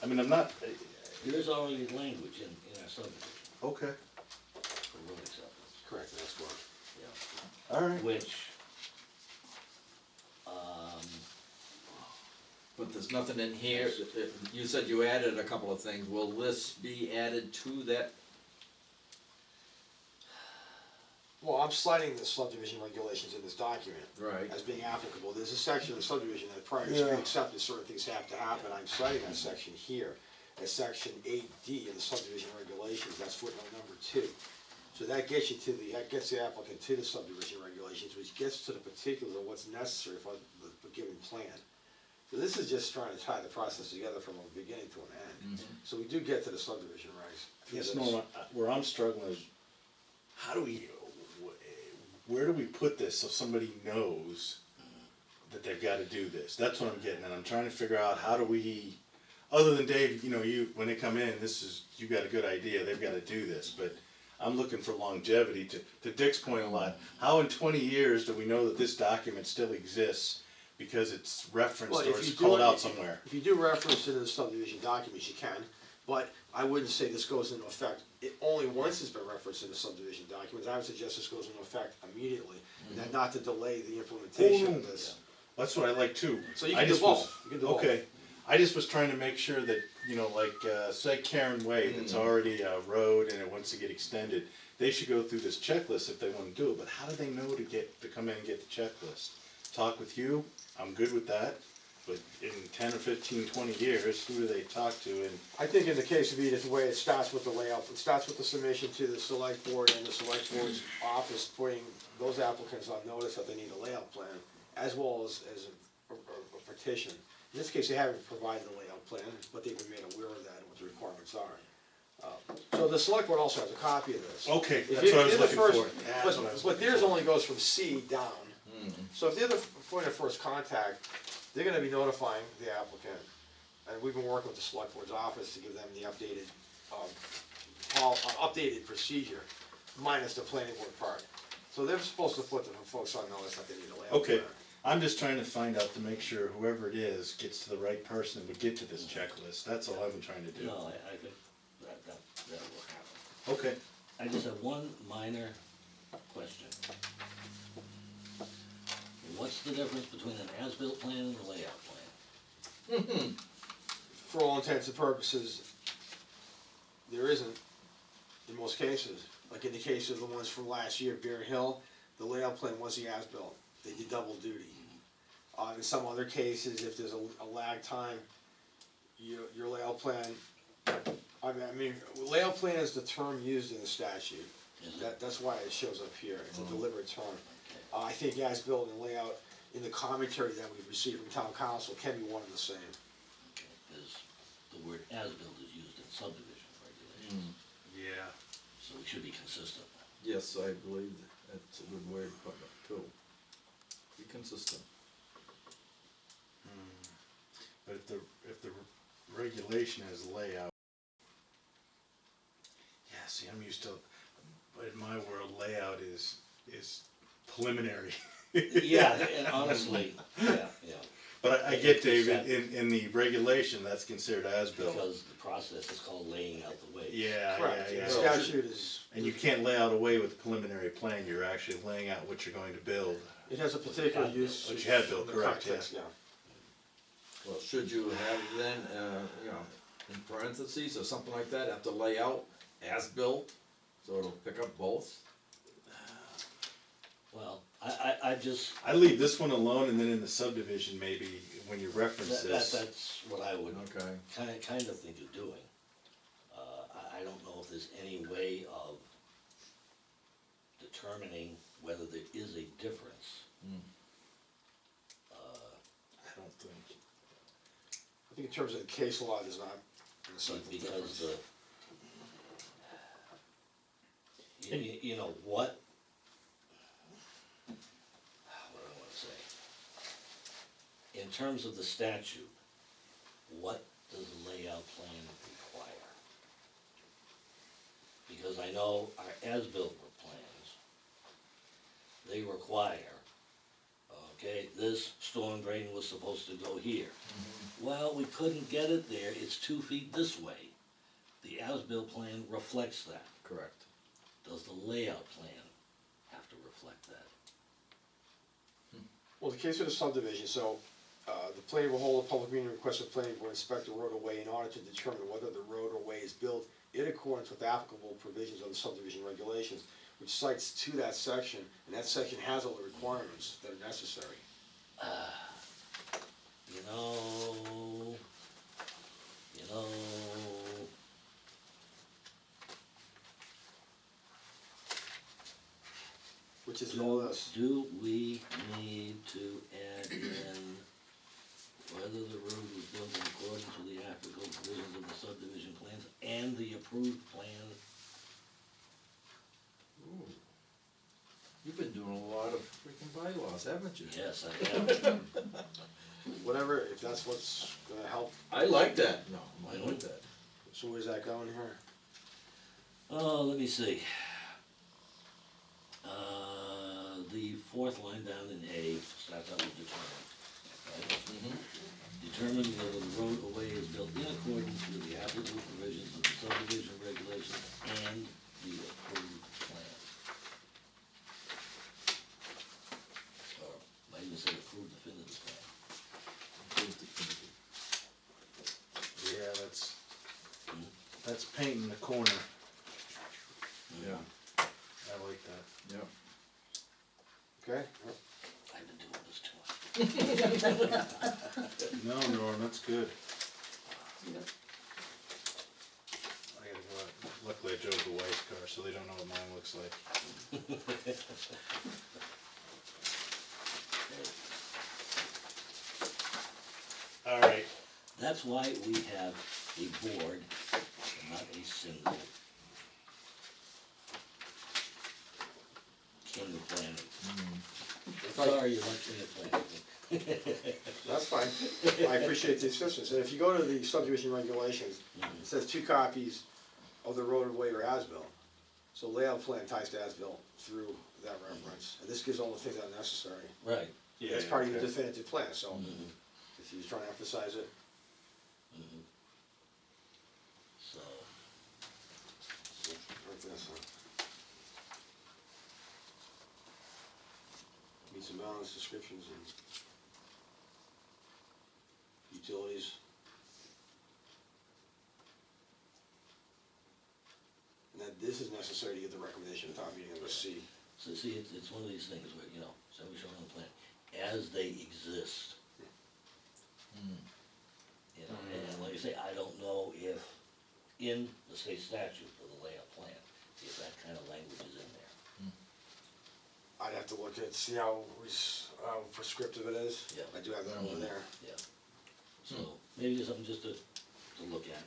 I mean, I'm not, There is already language in our subdivision okay, for road acceptance, Correct, that's what. yeah. alright. Which, But there's nothing in here, you said you added a couple of things, will this be added to that? Well, I'm citing the subdivision regulations in this document Right. as being applicable. There's a section of subdivision that prior to Yeah. acceptance, certain things have to happen. I'm citing that section here as section 8D of the subdivision regulations, that's footnote number 2. So that gets you to that gets the applicant to the subdivision regulations, which gets to the particulars of what's necessary for the given plan. So this is just trying to tie the process together from a beginning to an end. So we do get to the subdivision regs. Yes, no, where I'm struggling is, where do we put this so somebody knows that they've gotta do this? That's what I'm getting at, I'm trying to figure out how do we, other than Dave, you know, when they come in, you got a good idea, they've gotta do this, but I'm looking for longevity, to Dick's point a lot, how in 20 years do we know that this document still exists because it's referenced Well, or if it's you do called it- out somewhere? If you do reference it in the subdivision documents, you can, but I wouldn't say this goes into effect, only once it's been referenced in the subdivision documents, I would suggest this goes into effect immediately, and that not to delay the implementation of this. That's what I like too. So you I can do just was- both, you can do both. Okay, I just was trying to make sure that, you know, like, say Karen Way, that's already a road and it wants to get extended, they should go through this checklist if they wanna do it, but how do they know to come in and get the checklist? Talk with you, I'm good with that, but in 10 or 15, 20 years, who do they talk to and, I think in the case of Edith Way, it starts with the layout, it starts with the submission to the select board and the select board's office putting those applicants on notice that they need a layout plan, as well as a petition. In this case, they haven't provided the layout plan, but they've been made aware of that and what the requirements are. So the select board also has a copy of this. okay, If that's you- what I was if you're looking the for. first- That's what I was But looking theirs for. only goes from C down. So if they're the point of first contact, they're gonna be notifying the applicant. And we've been working with the select board's office to give them the updated, updated procedure, minus the planning board part. So they're supposed to put the folks on notice that they need a layout Okay, plan. I'm just trying to find out to make sure whoever it is gets to the right person and would get to this checklist, that's all I've been trying to do. no, I think that will happen. Okay, I just have one minor question. What's the difference between an as-built plan and a layout plan? For all intents and purposes, there isn't, in most cases. Like in the case of the ones from last year, Bear Hill, the layout plan was the as-built, they did double duty. In some other cases, if there's a lag time, your layout plan, I mean, layout plan is the term used in the statute. Is it? That's why it shows up here, it's a deliberate term. I think as-built and layout, in the commentary that we've received from town council, can be one and the same. Because the word as-built is used in subdivision regulations, Yeah. so we should be consistent. Yes, I believe that's a good way of putting it too. Be consistent. But if the regulation has layout, yeah, see, I'm used to, but in my world, layout is preliminary. Yeah, and honestly, yeah. But I get, David, in the regulation, that's considered as-built. Because the process is called laying out the way. Yeah, Correct. yeah, The yeah. statute is, And you can't lay out a way with a preliminary plan, you're actually laying out what you're going to build. it has a particular use. What you had built, in the correct, context, yeah. Well, should you have then, you know, in parentheses or something like that, after layout, as built, so it'll pick up both? Well, I just, I leave this one alone, and then in the subdivision, maybe, when you reference this. that's what I would Okay. kind of think of doing. I don't know if there's any way of determining whether there is a difference. I don't think. I think in terms of the case law, there's not a substantive Because difference. you know, what do I wanna say? In terms of the statute, what does the layout plan require? Because I know our as-built plans, they require, okay, this storm drain was supposed to go here. Well, we couldn't get it there, it's 2 feet this way. The as-built plan reflects that. Correct. Does the layout plan have to reflect that? Well, the case of the subdivision, so, the planning will hold a public meeting, request the planning board inspect the road or way in order to determine whether the road or way is built in accordance with applicable provisions of the subdivision regulations, which cites to that section, and that section has all the requirements that are necessary. You know, Which is all this. do we need to add in whether the road was built in accordance with the applicable provisions of the subdivision plans and the approved plan? Ooh. You've been doing a lot of freaking bylaws, haven't you? Yes, I have. Whatever, if that's what's gonna help, I like that, no, I like that. so where's that going here? Oh, let me see. The fourth line down in A starts out with determine. Right? Determine whether the road or way is built in accordance with the applicable provisions of the subdivision regulations and the approved plan. Or might even say approved definitive plan. Yeah, that's painting the corner, Yeah, I like that. yeah. Okay? I've been doing this too much. No, Norm, that's good. Yep. I gotta go out. Luckily I drove the wife's car, so they don't know what mine looks like. All right, That's why we have a board, and not a single king of planning. Sorry, you're not king of planning. That's fine, I appreciate the assistance, and if you go to the subdivision regulations, it says 2 copies of the road or way or as-built. So layout plan ties to as-built through that reference, and this gives all the things that are necessary. Right. yeah. That's part of your okay. definitive plan, so Mhm. if you're trying to emphasize it, Mhm. So, like this, Meets and bounds, descriptions and utilities. And that this is necessary to get the recommendation of town meeting of the C. so see, it's one of these things where, you know, so we show on the plan, as they exist. You know, and like I I say, I don't know if in the state statute or the layout plan, if that kind of language is in there. I'd have to look at, see how prescriptive it is. Yeah. I do have that over there. Yeah. So, maybe just something just to look at.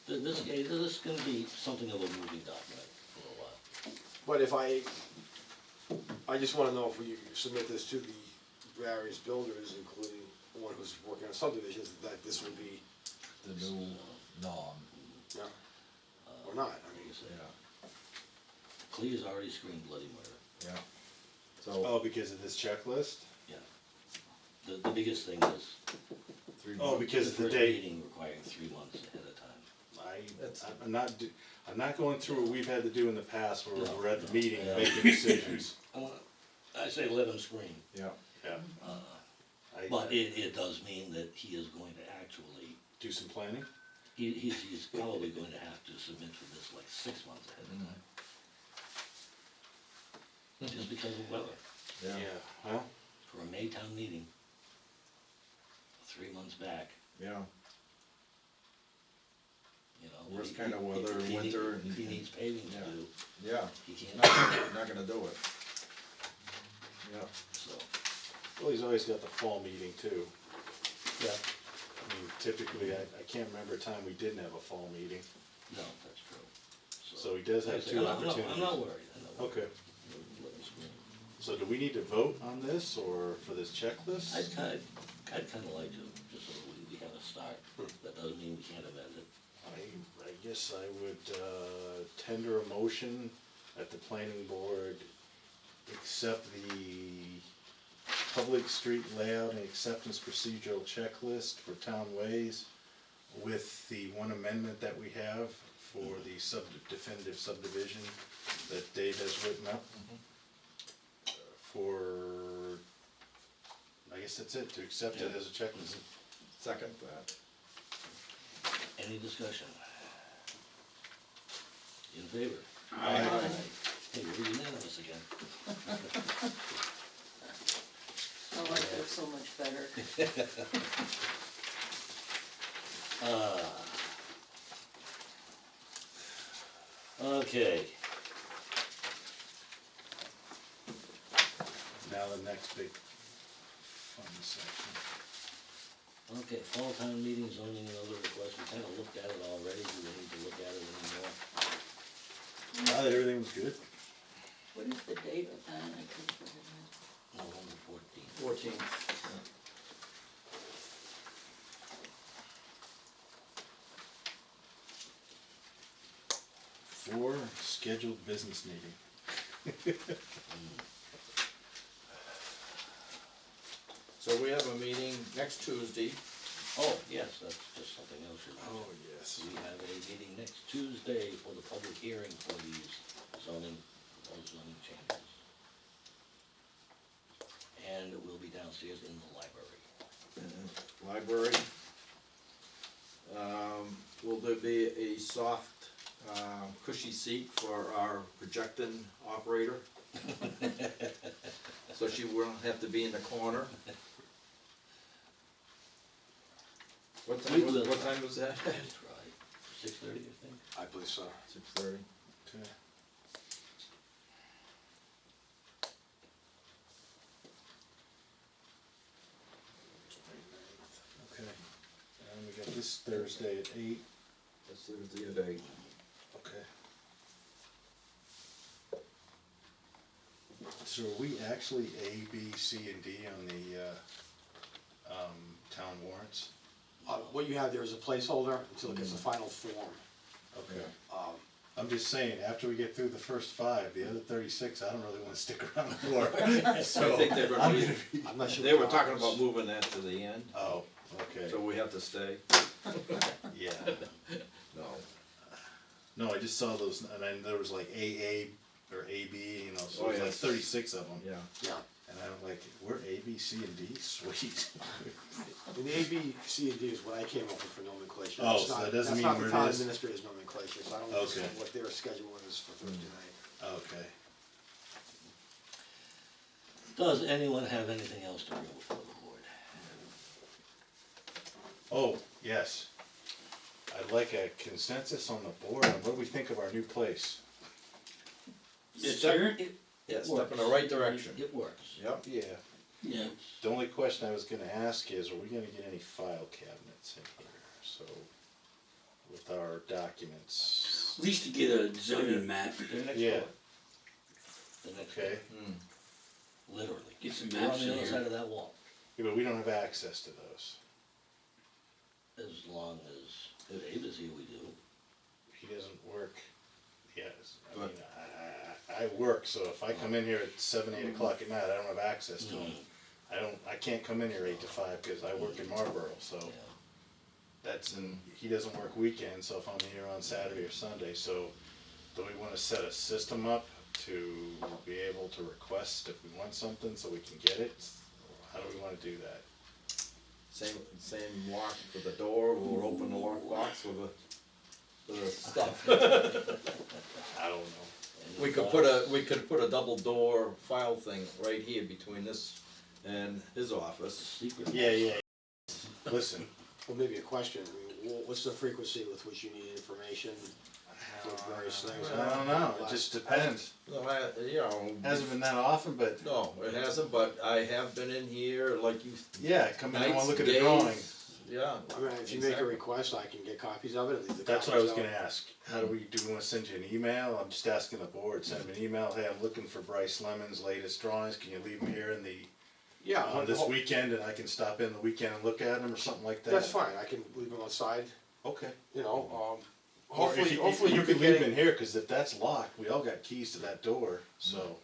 This is gonna be something of a moving document for a while. But if I just wanna know if we submit this to the various builders, including the one who's working on subdivisions, that this will be, The new norm. yeah, or not, I mean, Yeah, Clea's already screened bloody murder. yeah. So, Oh, because of this checklist? Yeah. The biggest thing is, 3 Oh, months. because the of the first date. meeting requiring 3 months ahead of time. I'm not going through what we've had to do in the past where No, we're at the no, meeting yeah. making decisions. I say let him screen, Yeah, Yeah. but it does mean that he is going to actually, Do some planning? he's probably going to have to submit for this like 6 months ahead of time. Just because of weather. yeah, Well, For a Maytown meeting, 3 months back, yeah. you know. Worst he- kind of he- weather, if he need- winter, If he and- needs paving to yeah. do, Yeah, he can't, not gonna do it. Yeah, so, well, he's always got the fall meeting too. yeah, I mean, typically, I can't remember a time we didn't have a fall meeting, no, that's true. so he does have Like I say, two I'm not opportunities. worried, I'm not worried. Okay, Let him screen. so do we need to vote on this or for this checklist? I'd kinda like to, just so we have a start, that doesn't mean we can't amend it. I guess I would tender a motion that the planning board accept the public street layout and acceptance procedural checklist for town ways with the one amendment that we have for the definitive subdivision that Dave has written up. For, I guess that's it, to accept it as a checklist. second that. Any discussion? In favor? Aye. Hey, we're unanimous again. I like that so much better. Okay, Now the next big fun section. okay, fall town meeting, zoning and other requests, we kinda looked at it already, do we need to look at it anymore? Now that everything was good. What is the date of that? I couldn't put it in. November 14th. 14th. For scheduled business meeting. So we have a meeting next Tuesday. Oh, yes, that's just something else you mentioned. Oh, yes. We have a meeting next Tuesday for the public hearing for these zoning, proposed zoning changes. And it will be downstairs in the library. Library. Will there be a soft, cushy seat for our projecting operator? So she won't have to be in the corner? What We time will. was that? Try 6:30, I think. I believe so. 6:30. Okay. Okay, and we got this Thursday at 8. That's Thursday at 8. Okay. So are we actually A, B, C, and D on the, town warrants? What you have there is a placeholder until it gets the final form. Okay. Um, I'm just saying, after we get through the first 5, the other 36, I don't really wanna stick around for. So, I think they're I'm gonna gonna be, I'm not sure. they were what talking happens. about moving that to the end, Oh, okay, so we have to stay. yeah. No. No, I just saw those, and then there was like AA or AB, you know, so Oh, there's like yes. 36 of them. Yeah. Yeah, And I'm like, we're A, B, C, and D? Sweet. and the A, B, C, and D is what I came up with for nomenclature. Oh, That's so not- that doesn't mean That's where not the it town is? administrator's nomenclature, so I don't know Okay. what their schedule is for Thursday night. Okay. Does anyone have anything else to bring before the board? Oh, yes. I'd like a consensus on the board on what do we think of our new place? It's Step- here? Yeah, step in the right direction. It works. Yep. Yeah. Yeah. The only question I was gonna ask is, are we gonna get any file cabinets in here? So, with our documents. At least to get a zoning map, They're next Yeah. door. The next door, Okay, literally. get some They're maps on the in other side here. of that wall, yeah, but we don't have access to those. as long as, if Abe is here, we do. He doesn't work, yes, I mean, I work, so if I come in here at 7, 8 o'clock at night, I don't have access to them. I can't come in here 8 to 5, cause I work in Marlboro, so. Yeah. That's, and he doesn't work weekends, so if I'm here on Saturday or Sunday, so do we wanna set a system up to be able to request if we want something, so we can get it? How do we wanna do that? Same lock for the door, we'll open the lockbox with the stuff. I don't know. And We the could put a double door file thing right here between this and his office. secret. Yeah, listen, Well, maybe a question, I mean, what's the frequency with which you need information for various things? I don't know, it just depends. No, you know. Hasn't been that often, but No, it hasn't, but I have been in here like you. yeah, come in, I wanna nights, look at the days, drawing. Yeah. I mean, if you make a exactly. request, I can get copies of it, leave the That's what I was copies gonna out. ask, how do we wanna send you an email? I'm just asking the board, send them an email, hey, I'm looking for Brice Lemon's latest drawings, can you leave them here in the, Yeah, on this weekend, and I can stop in the weekend and look at them, or something like that? that's fine, I can leave them outside, Okay. you know, Or if hopefully you you could can leave get them it. in here, cause if that's locked, we all got keys to that door, so.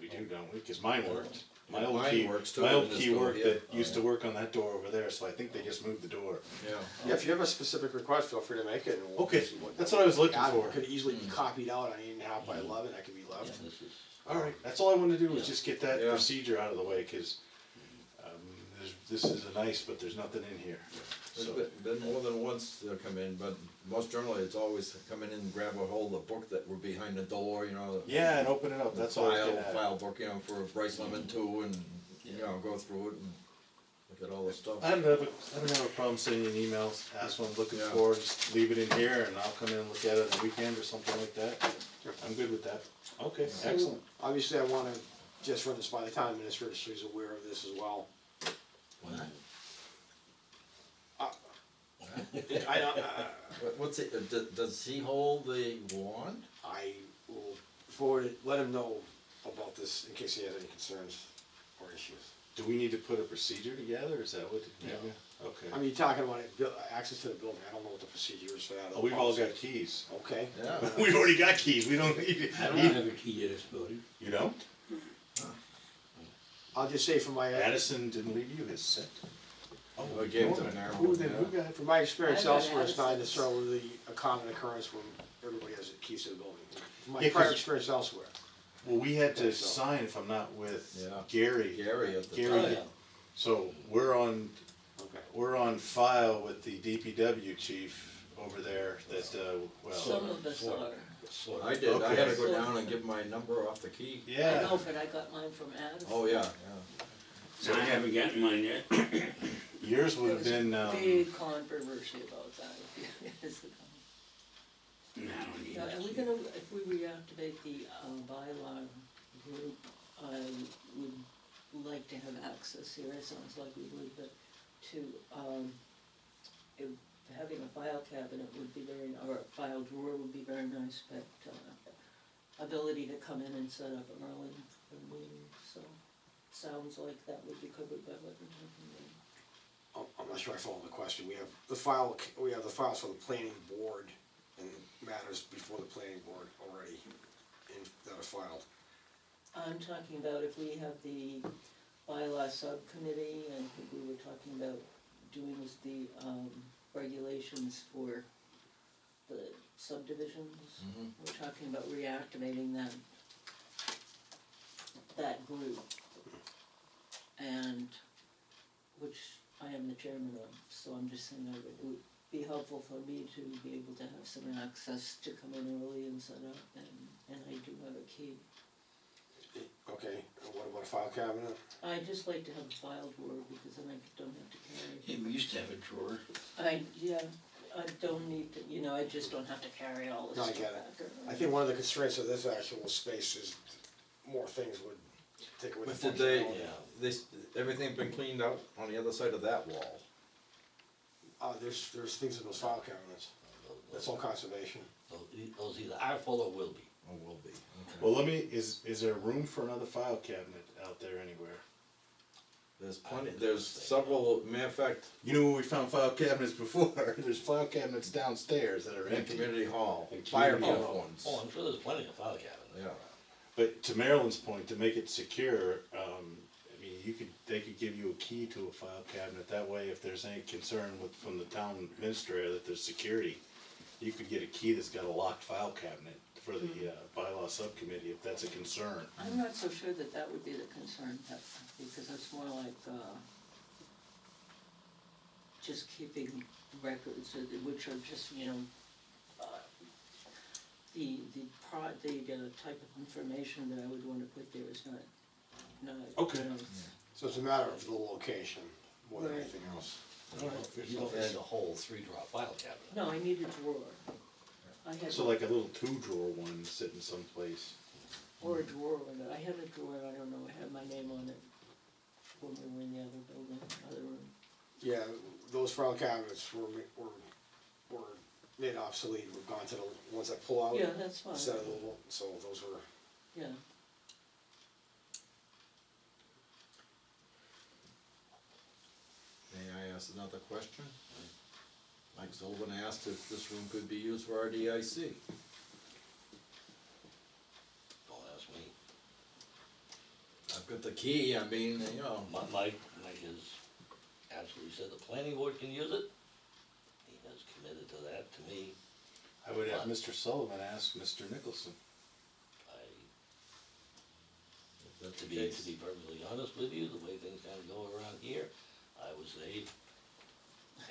We do, don't we? Cause mine worked. My old Mine key, works too, my old in this key door worked here. that used to work on that door over there, so I think they just moved the door. Yeah. Yeah, if you have a specific request, feel free to make it, and we'll Okay, see what. that's what I was looking Yeah, for. It could easily be copied out on 8.5 by 11, that could be Yeah, left. this is, Alright, that's all I wanted to do was Yeah. just get that Yeah. procedure out of the way, cause, this is a nice, but there's nothing in here, There's so. been more than once they'll come in, but most generally it's always come in and grab a hold of the book that were behind the door, you know. Yeah, and open it up, The that's all I was file, getting at. file book, you know, for Brice Lemon too, and, you know, go through it and look at all the stuff. I don't have a problem sending you an email, ask what I'm looking Yeah. for, just leave it in here, and I'll come in and look at it on the weekend or something like that. I'm good with that. Okay, So, excellent. Obviously, I wanna just run this by the town administrator, so he's aware of this as well. what? I don't, What's it, does he hold the wand? I will forward it, let him know about this in case he has any concerns or issues. Do we need to put a procedure together, is that what, maybe? Okay. I mean, you're talking about it, access to the building, I don't know what the procedure is for that. Oh, we've all got keys. Okay. Yeah. We've already got keys, we don't need, I don't have a key to this building. you don't? I'll just say from my, Addison didn't leave you his set? Oh, I gave it to Norman. him. Who then, who got? from my experience I've got elsewhere, it's not Addison's. necessarily a common occurrence when everybody has keys to the building. From my Yeah, prior 'cause- experience elsewhere. Well, we had to Okay, so- sign, if I'm not with Yeah. Gary. Gary at the Gary Oh, time. yeah. So we're on, Okay. we're on file with the DPW chief over there that, well, Some of us Sort of. are. Sort of. I did, I had to go Okay. down and give my number off the key. I yeah. know, but I got mine from Addison. Oh, yeah, I haven't gotten mine yet. Yours would There have was a been, big controversy about that a few years ago. No, I don't need Now, are we it. gonna, if we reactivate the bylaw group, I would like to have access here, it sounds like we would, but to, if having a file cabinet would be very, or a file drawer would be very nice, but, ability to come in and set up early for the meeting, so, sounds like that would be covered by what we're talking about. I'm not sure I follow the question. We have the files for the planning board and matters before the planning board already that are filed. I'm talking about if we have the bylaw subcommittee, and I think we were talking about doing the regulations for the subdivisions. Mhm. We're talking about reactivating that group. And, which I am the chairman of, so I'm just saying it would be helpful for me to be able to have some access to come in early and set up, and I do have a key. Okay, and what about a file cabinet? I just like to have a file drawer because then I don't have to carry. Yeah, we used to have a drawer. Yeah, I don't need to, you know, I just don't have to carry all this No, I stuff get back. it. I think one of the constraints of this actual space is more things would take away the But did they, functionality. everything been cleaned out on the other side of that wall? There's things in those file cabinets, that's all conservation. Those either are full or will be. Or will be, okay. Well, let me, is there room for another file cabinet out there anywhere? There's plenty, there's several, matter of fact, You know where we found file cabinets before? There's file cabinets downstairs that are in empty. community hall, In fire community pump hall. ones. Oh, I'm sure there's plenty of file cabinets. Yeah. But to Marilyn's point, to make it secure, I mean, they could give you a key to a file cabinet. That way, if there's any concern from the town administrator that there's security, you could get a key that's got a locked file cabinet for the bylaw subcommittee, if that's a concern. I'm not so sure that that would be the concern, because it's more like, just keeping records, which are just, you know, the type of information that I would wanna put there is not, Okay. you know, So it's a matter of the location more than Right. anything else. You don't need a whole 3-drawer file cabinet. no, I need a drawer. I had, So like a little 2-drawer one sitting someplace. or a drawer with it, I had a drawer, I don't know, I had my name on it when we were in the other building, other room. Yeah, those file cabinets were made obsolete, we've gone to the ones that pull out. Yeah, that's fine, Instead of the, so those were, yeah. May I ask another question? Mike Sullivan asked if this room could be used for RDIC. Don't ask me. I've got the key, I mean, you know, Mike has absolutely said the planning board can use it. He has committed to that, to me. I would have Mr. Sullivan ask Mr. Nicholson. if that's To the be case. perfectly honest with you, the way things kinda go around here, I would say,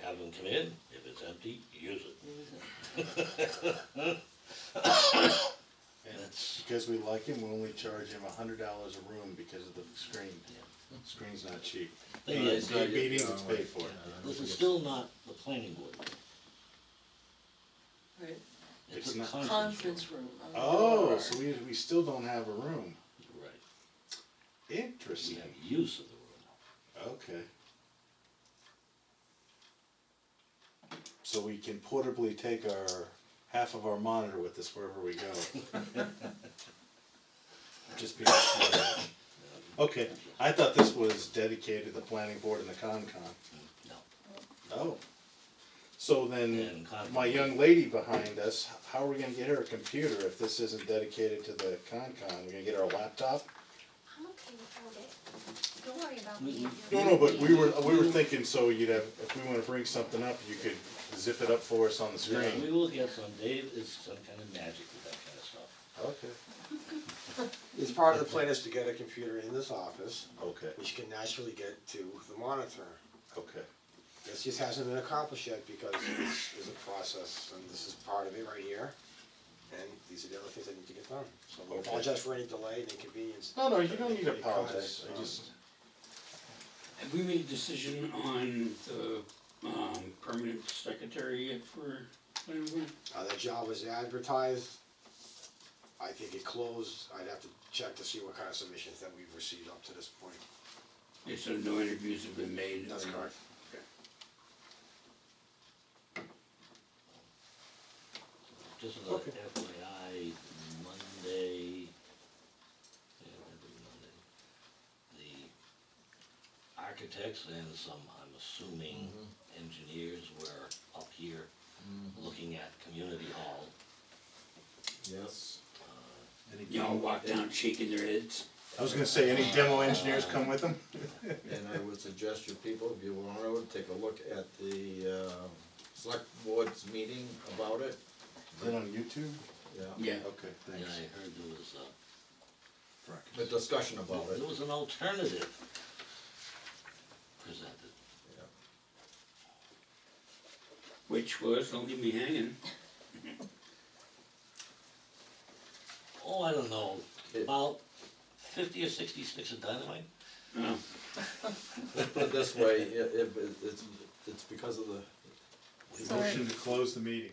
have them come in, if it's empty, use it. And because we like him, we only charge him $100 a room because of the screen. Screen's not cheap. Thing is, Paid meetings, it's paid for. this is still not the planning board. Right, It's It's a not- conference room. Oh, so we still don't have a room. Right, we Interesting. have use of the room. Okay. So we can portably take half of our monitor with us wherever we go. Just being smart. Okay, I thought this was dedicated to the planning board and the Concom. No. Oh. So then, And Concom. my young lady behind us, how are we gonna get her a computer if this isn't dedicated to the Concom? We're gonna get her a laptop? I'm okay without it. Don't worry about me. No, but we were thinking, so you'd have, if we wanna bring something up, you could zip it up for us on the Yeah, we screen. will get some, Dave is some kind of magic with that kind of stuff. Okay. it's part of the plan is to get a computer in this office, Okay, which can naturally get to the monitor. okay. This just hasn't been accomplished yet because this is a process, and this is part of it right here. And these are the other things that need to get done. So we Okay. apologize for any delay and inconvenience. No, you don't need to Because, apologize, I just, Have we made a decision on the, permanent secretary yet for planning board? That job was advertised. I think it closed. I'd have to check to see what kind of submissions that we've received up to this point. Yeah, so no interviews have been made? That's correct. Just as a Okay. FYI, Monday, the architects and some, I'm assuming, engineers were up here looking at community hall. Yes. Y'all walk down shaking their heads? I was gonna say, any demo engineers come with them? And I would suggest you people, if you want to, take a look at the, select board's meeting about it. Is that on YouTube? Yeah. Yeah. Okay, And thanks. I heard there was The discussion about it. there was an alternative presented. Yeah. Which was, don't leave me hanging. Oh, I don't know, about 50 or 60 sticks of dynamite? Oh, Let's put it this way, it's because of the Sorry. Motion to close the meeting.